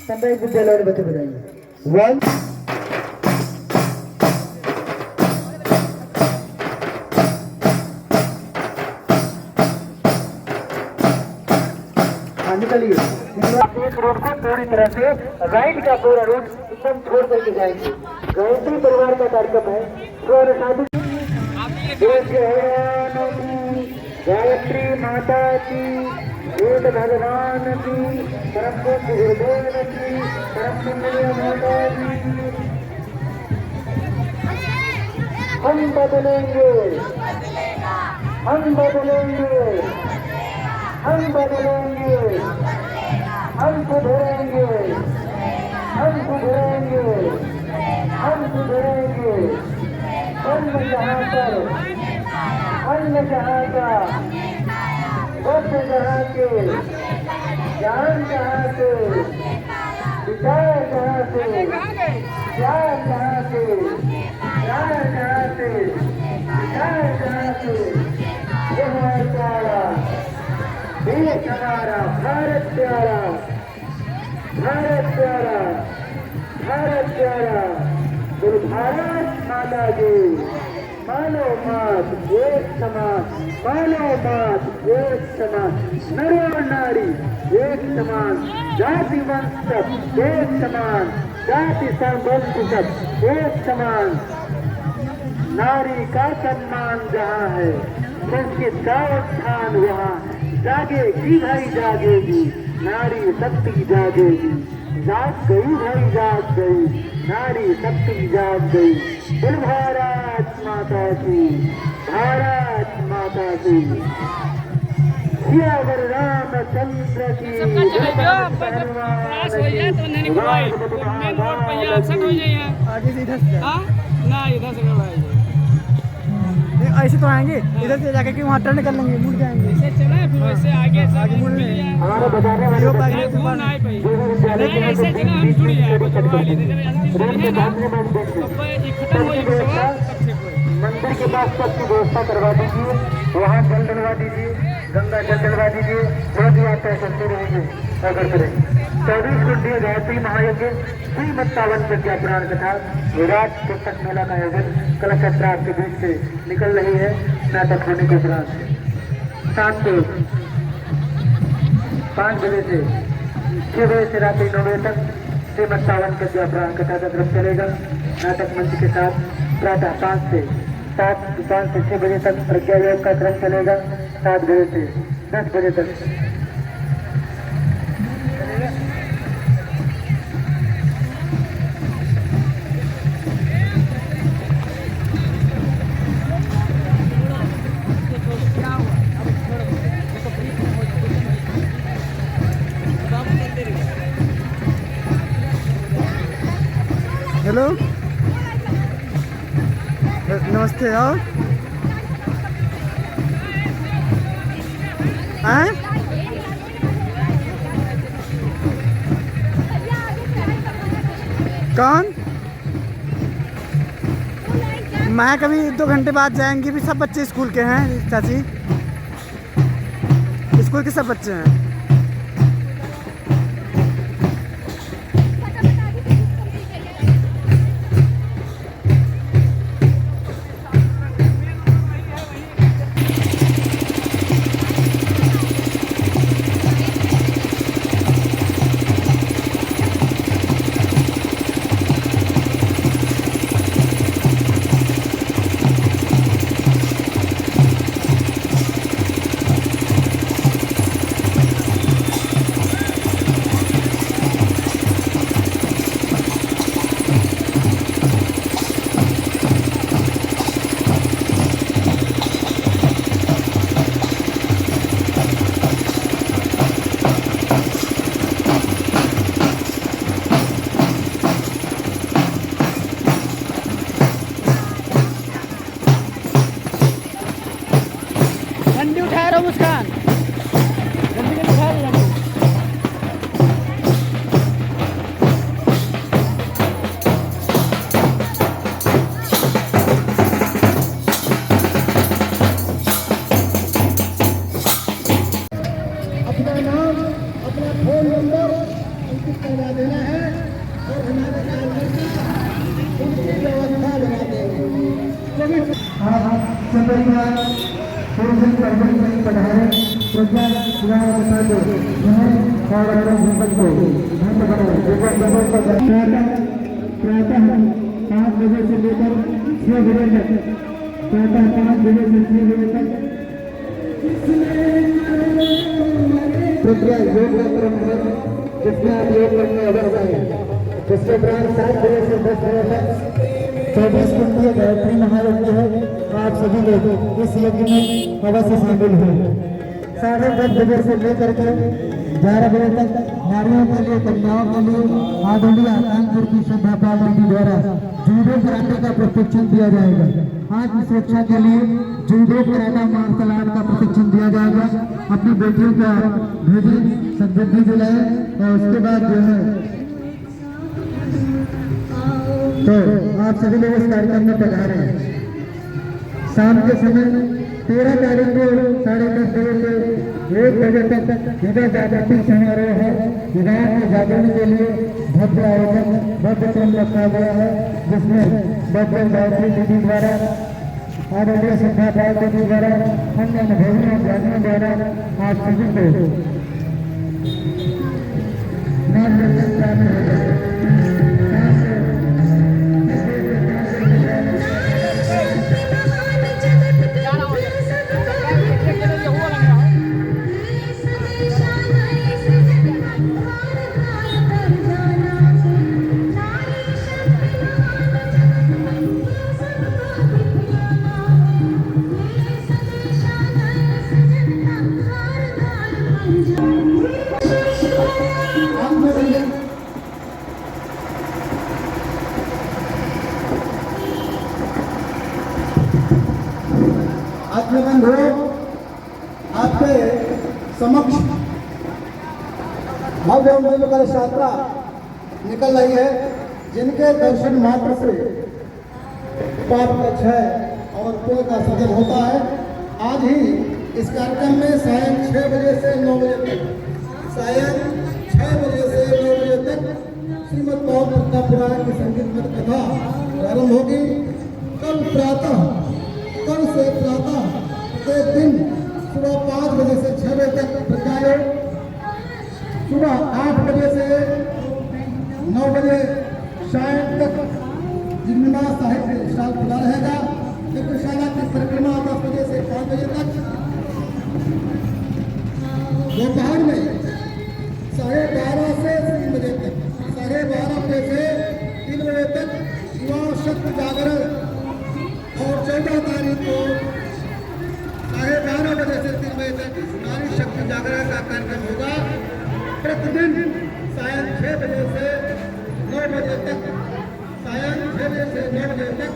संभाई विद्यालय वाले बच्चे बजाइए। 1 निकलिए। एक रोड को पूरी तरह से राइट का पूरा रोड एकदम छोड़ करके जाएंगे। गायत्री परिवार का कार्यक्रम है। साधु गायत्री माता की, वेद भगवान की, परम गुरुदेव की, परम पुण्य माता की। हम बदलेंगे, हम बदलेंगे, हम बदलेंगे, हम सुधरेंगे, हम सुधरेंगे, हम सुधरेंगे। अन्न जहाँ पर, अन्न जहाँ का, वक्त जहाँ के, ज्ञान जहाँ के, जय जहाँ से जय जहाँ से जय जहाँ से जय जहाँ से ये है प्यारा देश हमारा भारत प्यारा भारत प्यारा भारत प्यारा बोलो भारत माता की मानो मात एक समान मानो मात एक समान नर और नारी एक समान जाति वंश सब एक समान जाति संबंध सब एक समान नारी का सम्मान जहाँ है संस्कृत का उत्थान वहाँ जागेगी भाई जागेगी नारी शक्ति जागेगी जाग गई भाई जाग गई नारी शक्ति जाग गई बोल भारत माता की भारत माता की सियावर रामचंद्र की आगे से इधर से ना इधर से करवाएंगे ऐसे तो आएंगे इधर से जाके वहाँ टर्न कर लेंगे मुड़ जाएंगे ऐसे चला फिर वैसे आगे मुड़ लेंगे हमारे बताने वाले नहीं ऐसे जगह हम जुड़ जाए करवा ली खत्म हो जाएगा मंदिर के पास तक की व्यवस्था करवा दीजिए वहाँ जल डलवा दीजिए गंगा जल डलवा दीजिए जो भी आप तय करते रहेंगे अगर करें 24 कुंडीय गायत्री महायज्ञ श्रीमत्तावन प्रज्ञा पुराण कथा विराट पुस्तक मेला का आयोजन कलश यात्रा आपके बीच से निकल रही है नाटक होने के उपरांत शाम को 5 बजे से 6 बजे से रात्रि 9 बजे तक श्रीमत्तावन प्रज्ञा पुराण कथा का क्रम चलेगा नाटक मंच के साथ प्रातः 5 से 6 बजे तक प्रज्ञा योग का क्रम चलेगा 7 बजे से 10 बजे तक हेलो नमस्ते और कौन मैं कभी 2 घंटे बाद जाएंगे भी सब बच्चे स्कूल के हैं चाची स्कूल के सब बच्चे हैं झंडी उठा रहा हूँ मुस्कान झंडी को उठा रहा हूँ अपना नाम अपना फोन नंबर अंकित करवा देना है और हमारे उनकी व्यवस्था बना देंगे पूर्व प्रबंध नहीं पढ़ाए प्रज्ञा चुनाव बता दो और अपने भूपत को धन बनाओ प्रातः 5 बजे से लेकर 6 बजे तक प्रातः 5 बजे से 6 बजे तक प्रज्ञा योग का क्रम है जिसमें आप योग करने अवश्य है जिसके उपरांत 7 बजे से 10 बजे तक 24 कुंडीय गायत्री महायज्ञ है आप सभी लोग इस यज्ञ में अवश्य शामिल हुए 10:30 बजे से लेकर के 11 बजे तक नारियों के लिए कन्याओं के लिए आदरणीय कानपुर की श्रद्धा पार्वती द्वारा जूडो कराटे का प्रशिक्षण दिया जाएगा आत्म सुरक्षा के लिए जूडो कराटा मार्शल आर्ट का प्रशिक्षण दिया जाएगा अपनी बेटियों का भेजी संबंधी दिलाए और उसके बाद जो है तो आप सभी लोग इस कार्यक्रम में पधारे हैं। शाम के समय 13 तारीख को 10:30 बजे से 1 बजे तक विवाह जागृति समारोह है। विवाह के जागरण के लिए भव्य आयोजन भव्य क्रम रखा गया है, जिसमें भव्य गायत्री दीदी द्वारा आदरणीय संध्या पाल दीदी द्वारा अन्य अनुभवियों ज्ञानियों द्वारा आप सभी को मार्गदर्शन प्राप्त होगा। आपके समक्ष भव्य मंगल यात्रा निकल रही है, जिनके दर्शन मात्र से पाप का क्षय और पुण्य का सृजन होता है। आज ही इस कार्यक्रम में सायं 6 बजे से 9 बजे तक श्रीमद् भागवत कथा पुराण की संगीतमय कथा प्रारंभ होगी। कल से प्रातः प्रत्येक दिन सुबह 5 बजे से 6 बजे तक प्रत्यायोग, सुबह 8 बजे से 9 बजे शाम तक जिम्मा साहित्य शाला खुला रहेगा। चित्रशाला की परिक्रमा 10 बजे से 5 बजे तक। दोपहर में 12:30 से 3 बजे तक, 12:30 बजे से 3 बजे तक युवा शक्ति जागरण, और 14 तारीख को 12:30 बजे से 3 बजे तक नारी शक्ति जागरण का कार्यक्रम होगा। प्रतिदिन सायं 6 बजे से 9 बजे तक, सायं 6 बजे से 9 बजे तक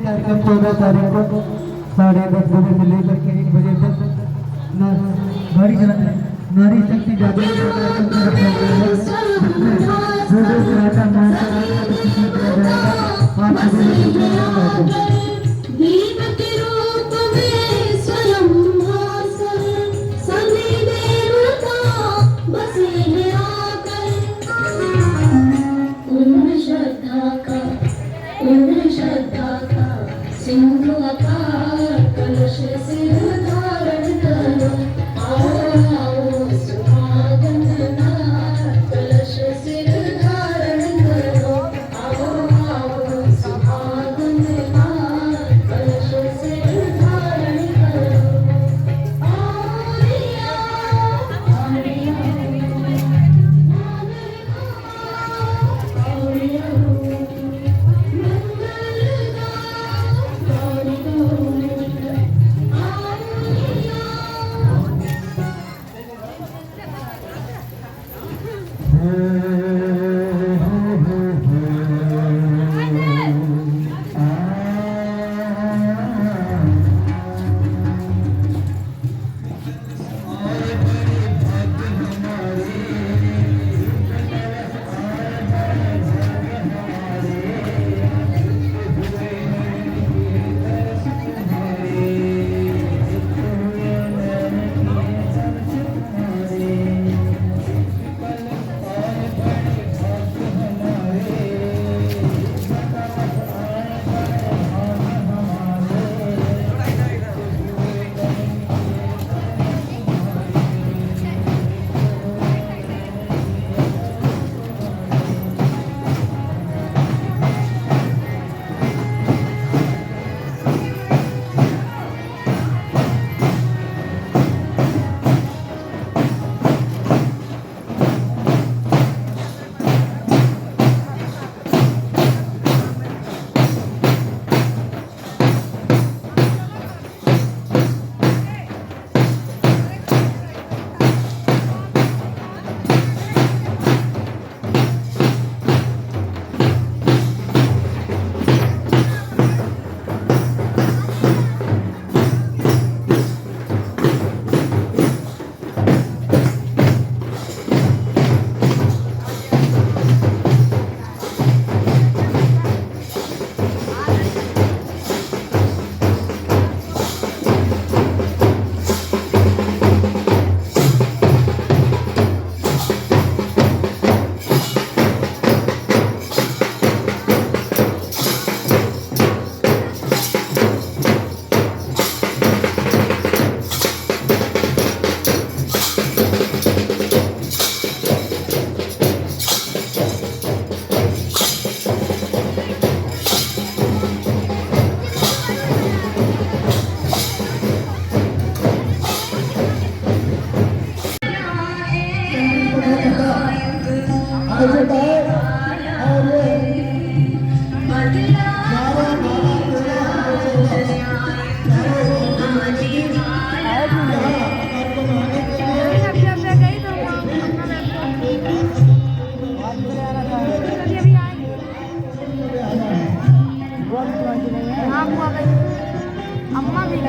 कार्यक्रम 14 तारीख को 10:30 बजे से लेकर के 1 बजे तक घड़ी चलाते हैं। नारी शक्ति जागृत दीप के रूप में स्वयं भास्कर सभी देवता बसे हैं आकर उम्र श्रद्धा का सिंधु आकार कलश सिर धारण करो आओ सुहागन कलश सिर धारण करो आओ सुहागन कलश सिर धारण करो आरिया अम्मा भी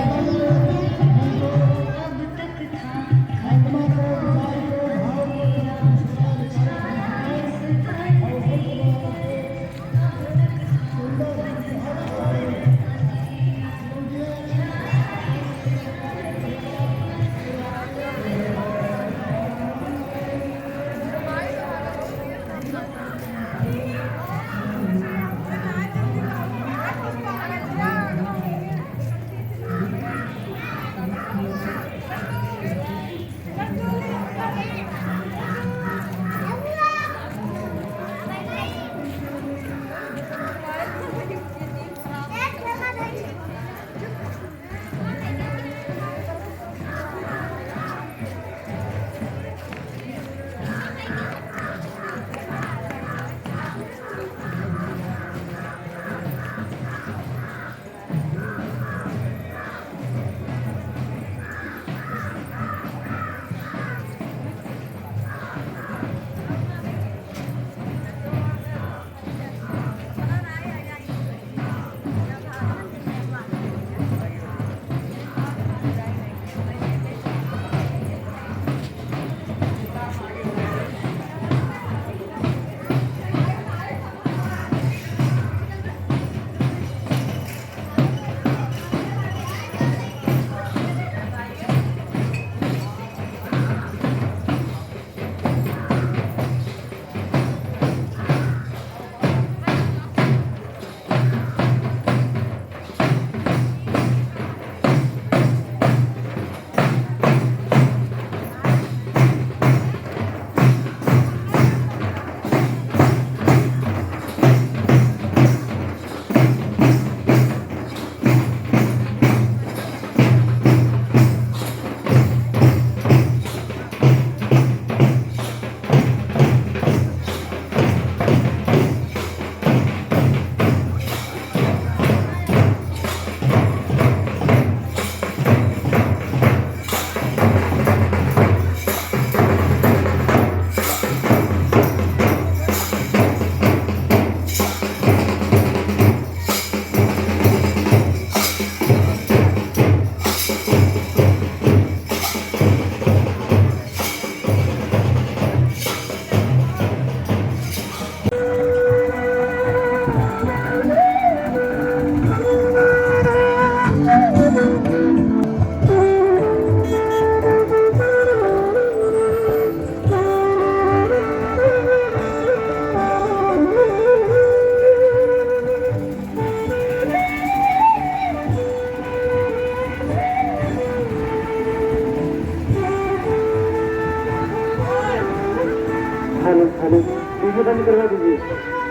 हेलो हेलो डीजे बंद करवा दीजिए,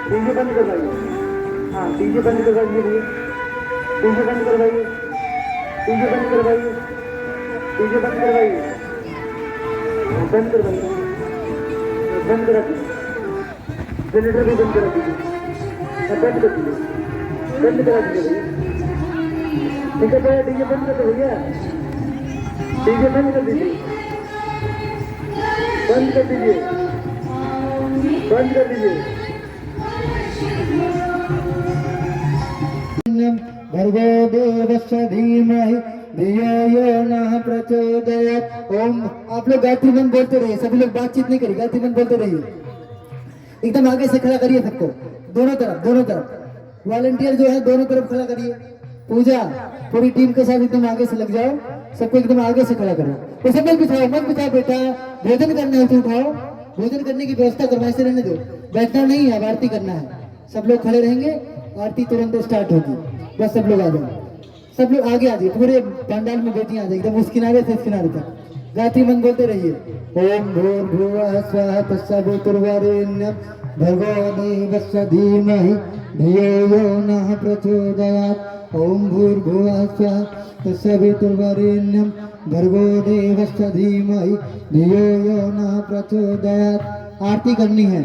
डीजे बंद करवाइए। हाँ डीजे बंद करवाइए भैया, डीजे बंद करवाइए, डीजे बंद करवाइए, डीजे बंद करवाइए, बंद करवाइए, बंद करा दीजिए, जनरेटर भी बंद करा दीजिए, बंद कर दीजिए, बंद करा दीजिए भैया। ठीक है भैया, डीजे बंद कर दो भैया, डीजे बंद कर दीजिए, बंद कर दीजिए, बंद कर दीजिए। भर्गो देवस्य धीमहि धियो यो नः प्रचोदयात्। ओम। आप लोग गायत्री मंत्र बोलते रहिए, सभी लोग बातचीत नहीं करिए, गायत्री मंत्र बोलते रहिए। एकदम आगे से खड़ा करिए सबको, दोनों तरफ, दोनों तरफ। वॉलंटियर जो है दोनों तरफ खड़ा करिए। पूजा पूरी टीम के साथ एकदम आगे से लग जाओ, सबको एकदम आगे से खड़ा करो। तो सब लोग बिठाओ, मत बिठाओ बेटा, भोजन करना है तो उठाओ, भोजन करने की व्यवस्था करो, ऐसे रहने दो, बैठना नहीं है, अब आरती करना है। सब लोग खड़े रहेंगे, आरती तुरंत स्टार्ट होगी। बस सब लोग आ जाओ, सब लोग आगे आ जाइए, पूरे पंडाल में बेटियां आ जाए, एकदम उस किनारे से इस किनारे तक गायत्री मंत्र बोलते रहिए। ओम भूर्भुवः स्वः तत्सवितुर्वरेण्यं भर्गो देवस्य धीमहि धियो यो नः प्रचोदयात्। ओम भूर्भुवः स्वः तत्सवितुर्वरेण्यं भर्गो देवस्य धीमहि धियो यो नः प्रचोदयात्। आरती करनी है।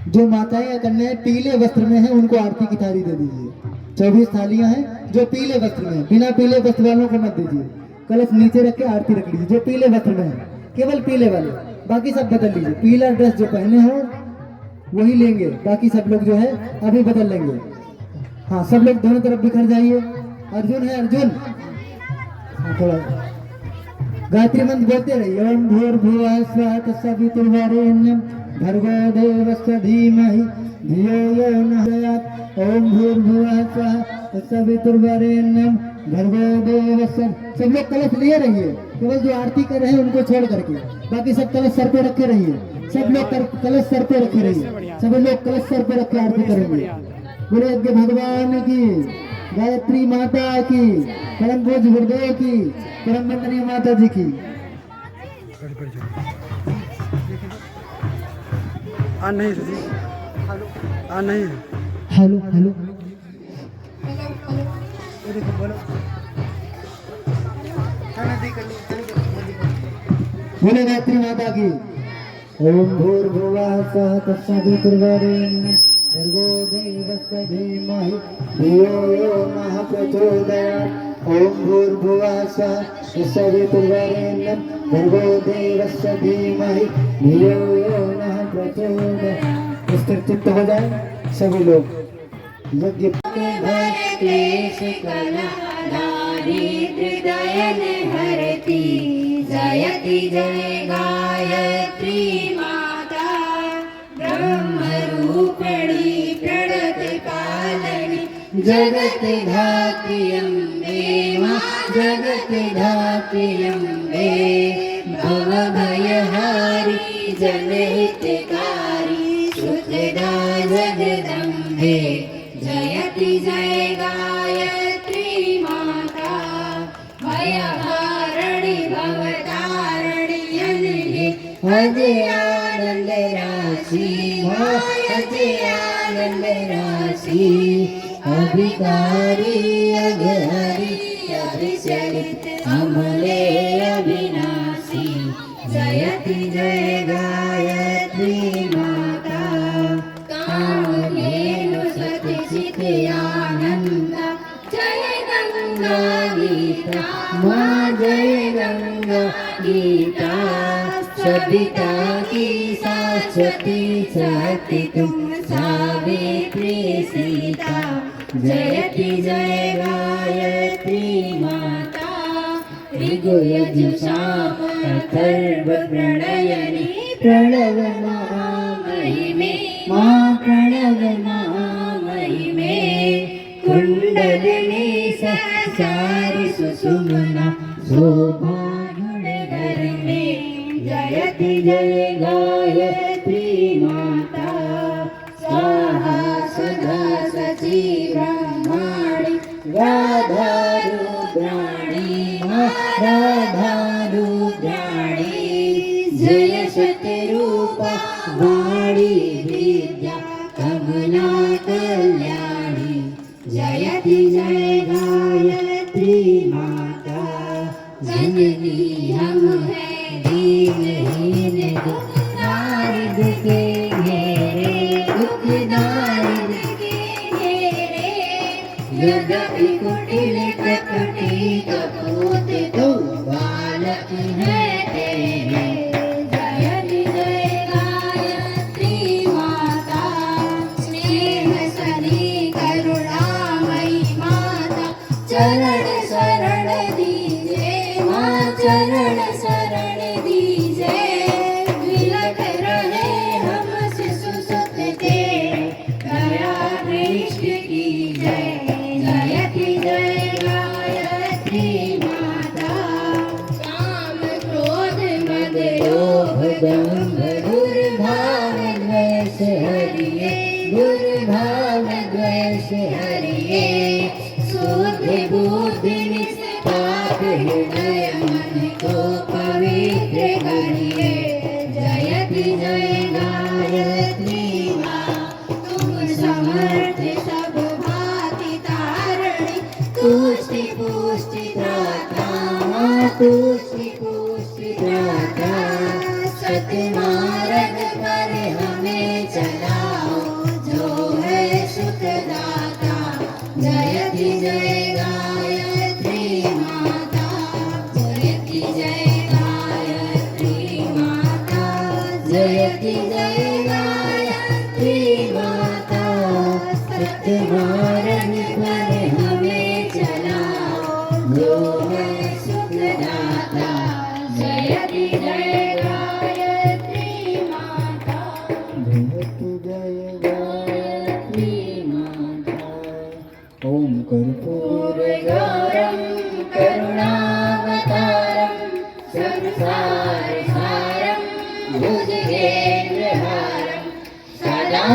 जो माताएं या कन्याएं पीले वस्त्र में हैं उनको आरती की थाली दे दीजिए। 24 थालियां हैं जो पीले वस्त्र में हैं, बिना पीले वस्त्र वालों को मत दीजिए। कलश नीचे रख के आरती रख लीजिए। जो पीले वस्त्र में है, केवल पीले वाले, बाकी सब बदल लीजिए। पीला ड्रेस जो पहने हो वही लेंगे, बाकी सब लोग जो है अभी बदल लेंगे। हाँ सब लोग दोनों तरफ बिखर जाइए। अर्जुन है, अर्जुन थोड़ा गायत्री मंत्र बोलते रहिए। ओम भूर्भुवः स्वः तत्सवितुर्वरेण्यं भर्गो देवस्य धीमहि धियो यो नः प्रचोदयात्। ओम भूर्भुवः स्वः तत्सवितुर्वरेण्यं भर्गो देवस्य। सब लोग कलश लिए रहिए, केवल जो आरती कर रहे हैं उनको छोड़ करके, बाकी सब कलश सर पे रखे रहिए। सब लोग कलश सर पे रखे रहिए, सभी लोग कलश सर पे रख के आरती करेंगे। गुरु यज्ञ भगवान की, गायत्री माता की, परम पूज्य गुरुदेव की, परम वंदनीय माता जी की। नहीं सजी, नहीं हेलो हेलो बोलो। बोले गायत्री माता की। ओम भूर्भुवः स्वः तत्सवितुर्वरेण्यं भर्गो देवस्य धीमहि धियो यो नः प्रचोदयात्। ओम भूर्भुवः स्वः तत्सवितुर्वरेण्यं भर्गो देवस्य धीमहि धियो यो नः प्रचोदयात्। स्थिर चित्त हो जाए सभी लोग। यज्ञ क्लेश कला दारिद्र्यदयन हरति जयति जय गायत्री माता ब्रह्मरूपिणी प्रणत पालनि जगत धात्री अम्बे मां जगत धात्री अम्बे भवभयहारी जनहितकारी श्रुतदा जगदम्बे जयति जय गायत्री माता भयहारिणी भवतारिणी अनघे अजय आनंद राशि अजय आनंद राशि अभिकारी अघहरि अभिचरित अमले अविनाशी जयति जय गायत्री माता कामधेनु सतचित आनंद जय गंगा गीता माँ जय गंगा गीता सविता की शाश्वती शक्ति तुम सावित्री सीता जयति जय गायत्री माता ऋग्यजुषाम अथर्व प्रणयनि प्रणव महामहिमे माँ प्रणव महामहिमे कुंडलिनी सहचारि सुषुम्ना शोभा घर में जयति जय गायत्री माता स्वाहा सुधा सची ब्रह्माणि राधा रुद्राणि राधा रुद्राणि जय शतरूपा वाणी विद्या कमला कल्याणी जयति जय गायत्री माता जननी हम हैं दीनहीन दुख दारिद के घेरे दुख दारिद के घेरे यद्यपि कुटिल कपटी कपूत तो बालक है तेरे जयति जय गायत्री माता स्नेह सनी करुणामयी माता चरण शरण दीजे माँ चरण शरण दीजे विलख रहे हम शिशु सुत तेरे दया दृष्टि की जय जयति जय गायत्री माता काम क्रोध मद लोभ दंभ दुर्भाव द्वेष हरिये दुर्भाव द्वेष हरिये शुद्ध बुद्धि निष्पाप हृदय मन को पवित्र करिए जयति जय गायत्री माँ तुम समर्थ सब भांति तारणी तुष्टि पुष्टि त्राता माँ तुष्टि पुष्टि त्राता सतमार्ग पर हमें चलाओ जो है सुखदाता जयति जय गायत्री माता जयति जय गायत्री माता जयति जय गायत्री माता सतमार्ग पर हमें चलाओ जो है सुखदाता जयति जय गायत्री माता जयति जय गायत्री माता ओम पूर्वगौरं करुणावतारं संसारसारं भुजगेन्द्रहारं सदा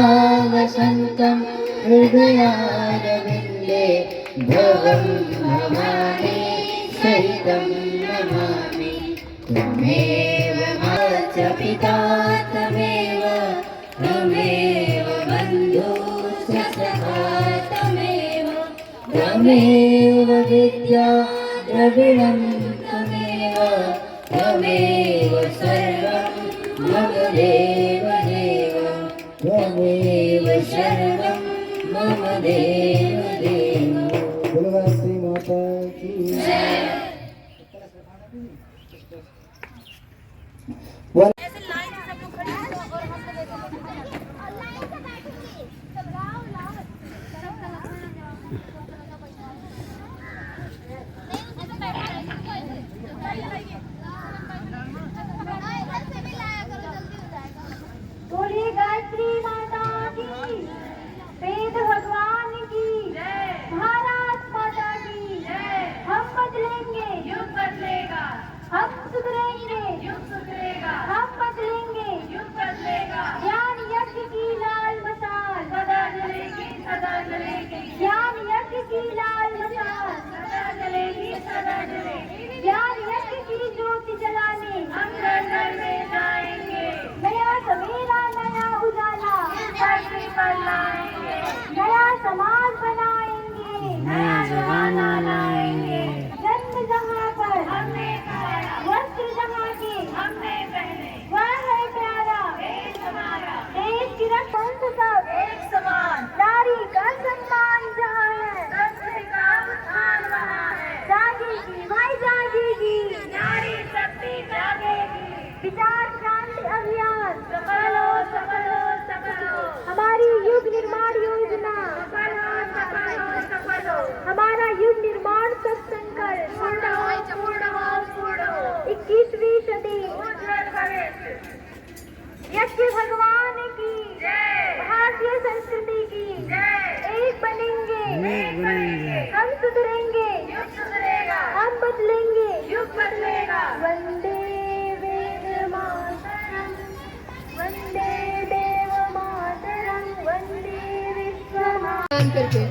वसन्तं हृदयारविन्दे भवं भवानी सहितं नमामि त्वमेव माता च पिता त्वमेव त्वमेव बन्धुश्च सखा त्वमेव त्वमेव विद्या द्रविणं त्वमेव त्वमेव सर्वं मम देव देव त्वमेव सर्वं मम देव देव बोलो गायत्री माता की बोलिए गायत्री माता की वेद भगवान की भारत माता की हम बदलेंगे युग बदलेगा हम सुधरेंगे युग सुधरेगा हम बदलेंगे युग बदलेगा ज्ञान यज्ञ की लाल मशाल सदा जलेगी सदा जलेगी ज्ञान यज्ञ की लाल मशाल सदा जलेगी सदा जलेगी ज्ञान यज्ञ की ज्योति जलाने हम घर घर में जाएंगे नया सवेरा नया उजाला धरती पर लाएंगे नया समाज बनाएंगे नया जमाना लाएंगे जन्म जहाँ पर हमने खाया वस्त्र जहाँ के हमने पहने वह है प्यारा देश हमारा देश की रक्षा सब एक समान नारी का सम्मान जहाँ है संस्कृति का उत्थान वहाँ है जागेगी भाई जागेगी नारी शक्ति जागेगी विचार क्रांति अभियान सफल हो सफल हो सफल हो हमारी युग निर्माण योजना सफल हो सफल हो सफल हो हमारा युग निर्माण सत्संकल्प पूर्ण हो पूर्ण हो पूर्ण हो 21वीं सदी उज्जवल भविष्य यज्ञ भगवान की जय भारतीय संस्कृति की जय एक बनेंगे हम सुधरेंगे युग सुधरेगा हम बदलेंगे युग बदलेगा वंदे वेद मातरम वंदे देव मातरम वंदे विश्व ध्यान करके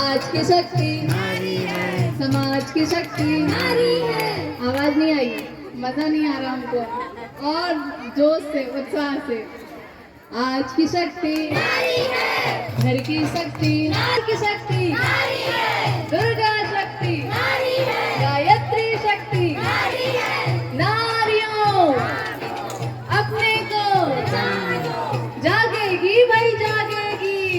आज की शक्ति नारी है समाज की शक्ति नारी है आवाज नहीं आई मजा नहीं आ रहा हमको और जोश से, उत्साह से। आज की शक्ति घर की शक्ति, की शक्ति दुर्गा शक्ति, गायत्री शक्ति, नारियों अपने को जागेगी भाई जागेगी,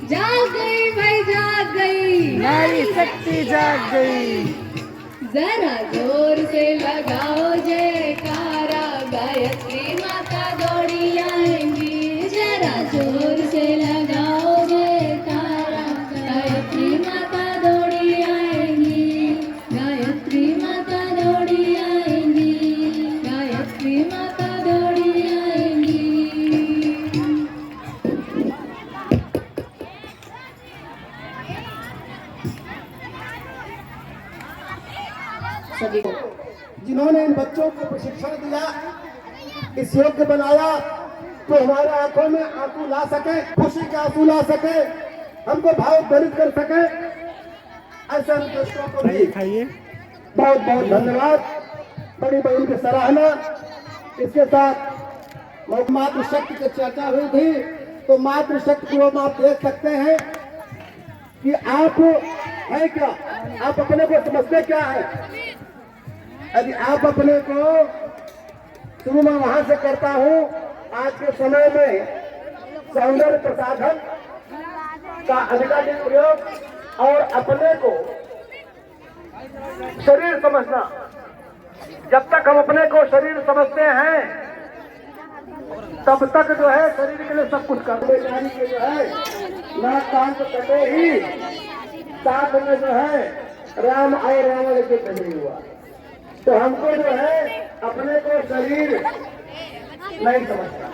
जाग गई भाई जाग गई, नारी शक्ति जाग गई। जरा जोर से लगाओ जयकारा, गायत्री माता दौड़ी आएंगी। जरा जोर से लगाओ जयकारा, गायत्री माता दौड़ी आएंगी, गायत्री माता दौड़ी आएंगी, गायत्री माता दौड़ी आएंगी। सभी को जिन्होंने इन बच्चों को प्रशिक्षण दिया, इस योग्य बनाया, तो हमारे आंखों में आंसू ला सके, खुशी के आंसू ला सके, हमको भावुक कर सके, ऐसे हम दोस्तों को भी खाइए। बहुत बहुत धन्यवाद। बड़ी बहन की सराहना। इसके साथ मातृशक्ति की चर्चा हुई थी, तो मातृशक्ति को आप देख सकते हैं कि आप है क्या, आप अपने को समझते क्या है। यदि आप अपने को शुरू में वहां से करता हूं, आज के समय में सौंदर्य प्रसाधन का अधिकाधिक प्रयोग और अपने को शरीर समझना। जब तक हम अपने को शरीर समझते हैं, तब तक जो है शरीर के लिए सब कुछ कर्मचारी के जो है नाक कान तो कटे ही, साथ में जो है राम और रावण के नहीं हुआ। तो हमको जो है अपने को शरीर नहीं समझना।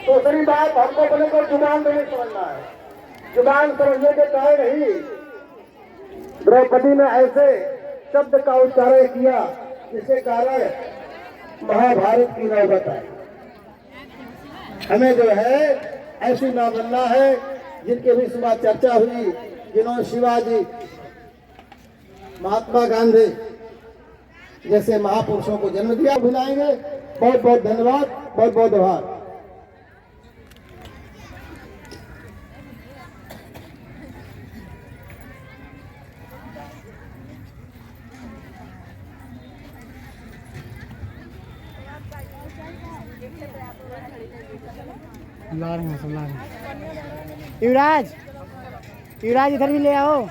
दूसरी बात, हमको अपने को जुबान में नहीं समझना है। जुबान समझने के कारण ही द्रौपदी ने ऐसे शब्द का उच्चारण किया जिसके कारण महाभारत की नौबत आई। हमें जो है ऐसी ना बनना है जिनके भी सुबह चर्चा हुई, जिन्होंने शिवाजी, महात्मा गांधी जैसे महापुरुषों को जन्म दिया। बुलाएंगे। बहुत बहुत धन्यवाद, बहुत बहुत आभार। ला रहे हैं, सब ला रहे हैं। युवराज, युवराज इधर भी ले आओ।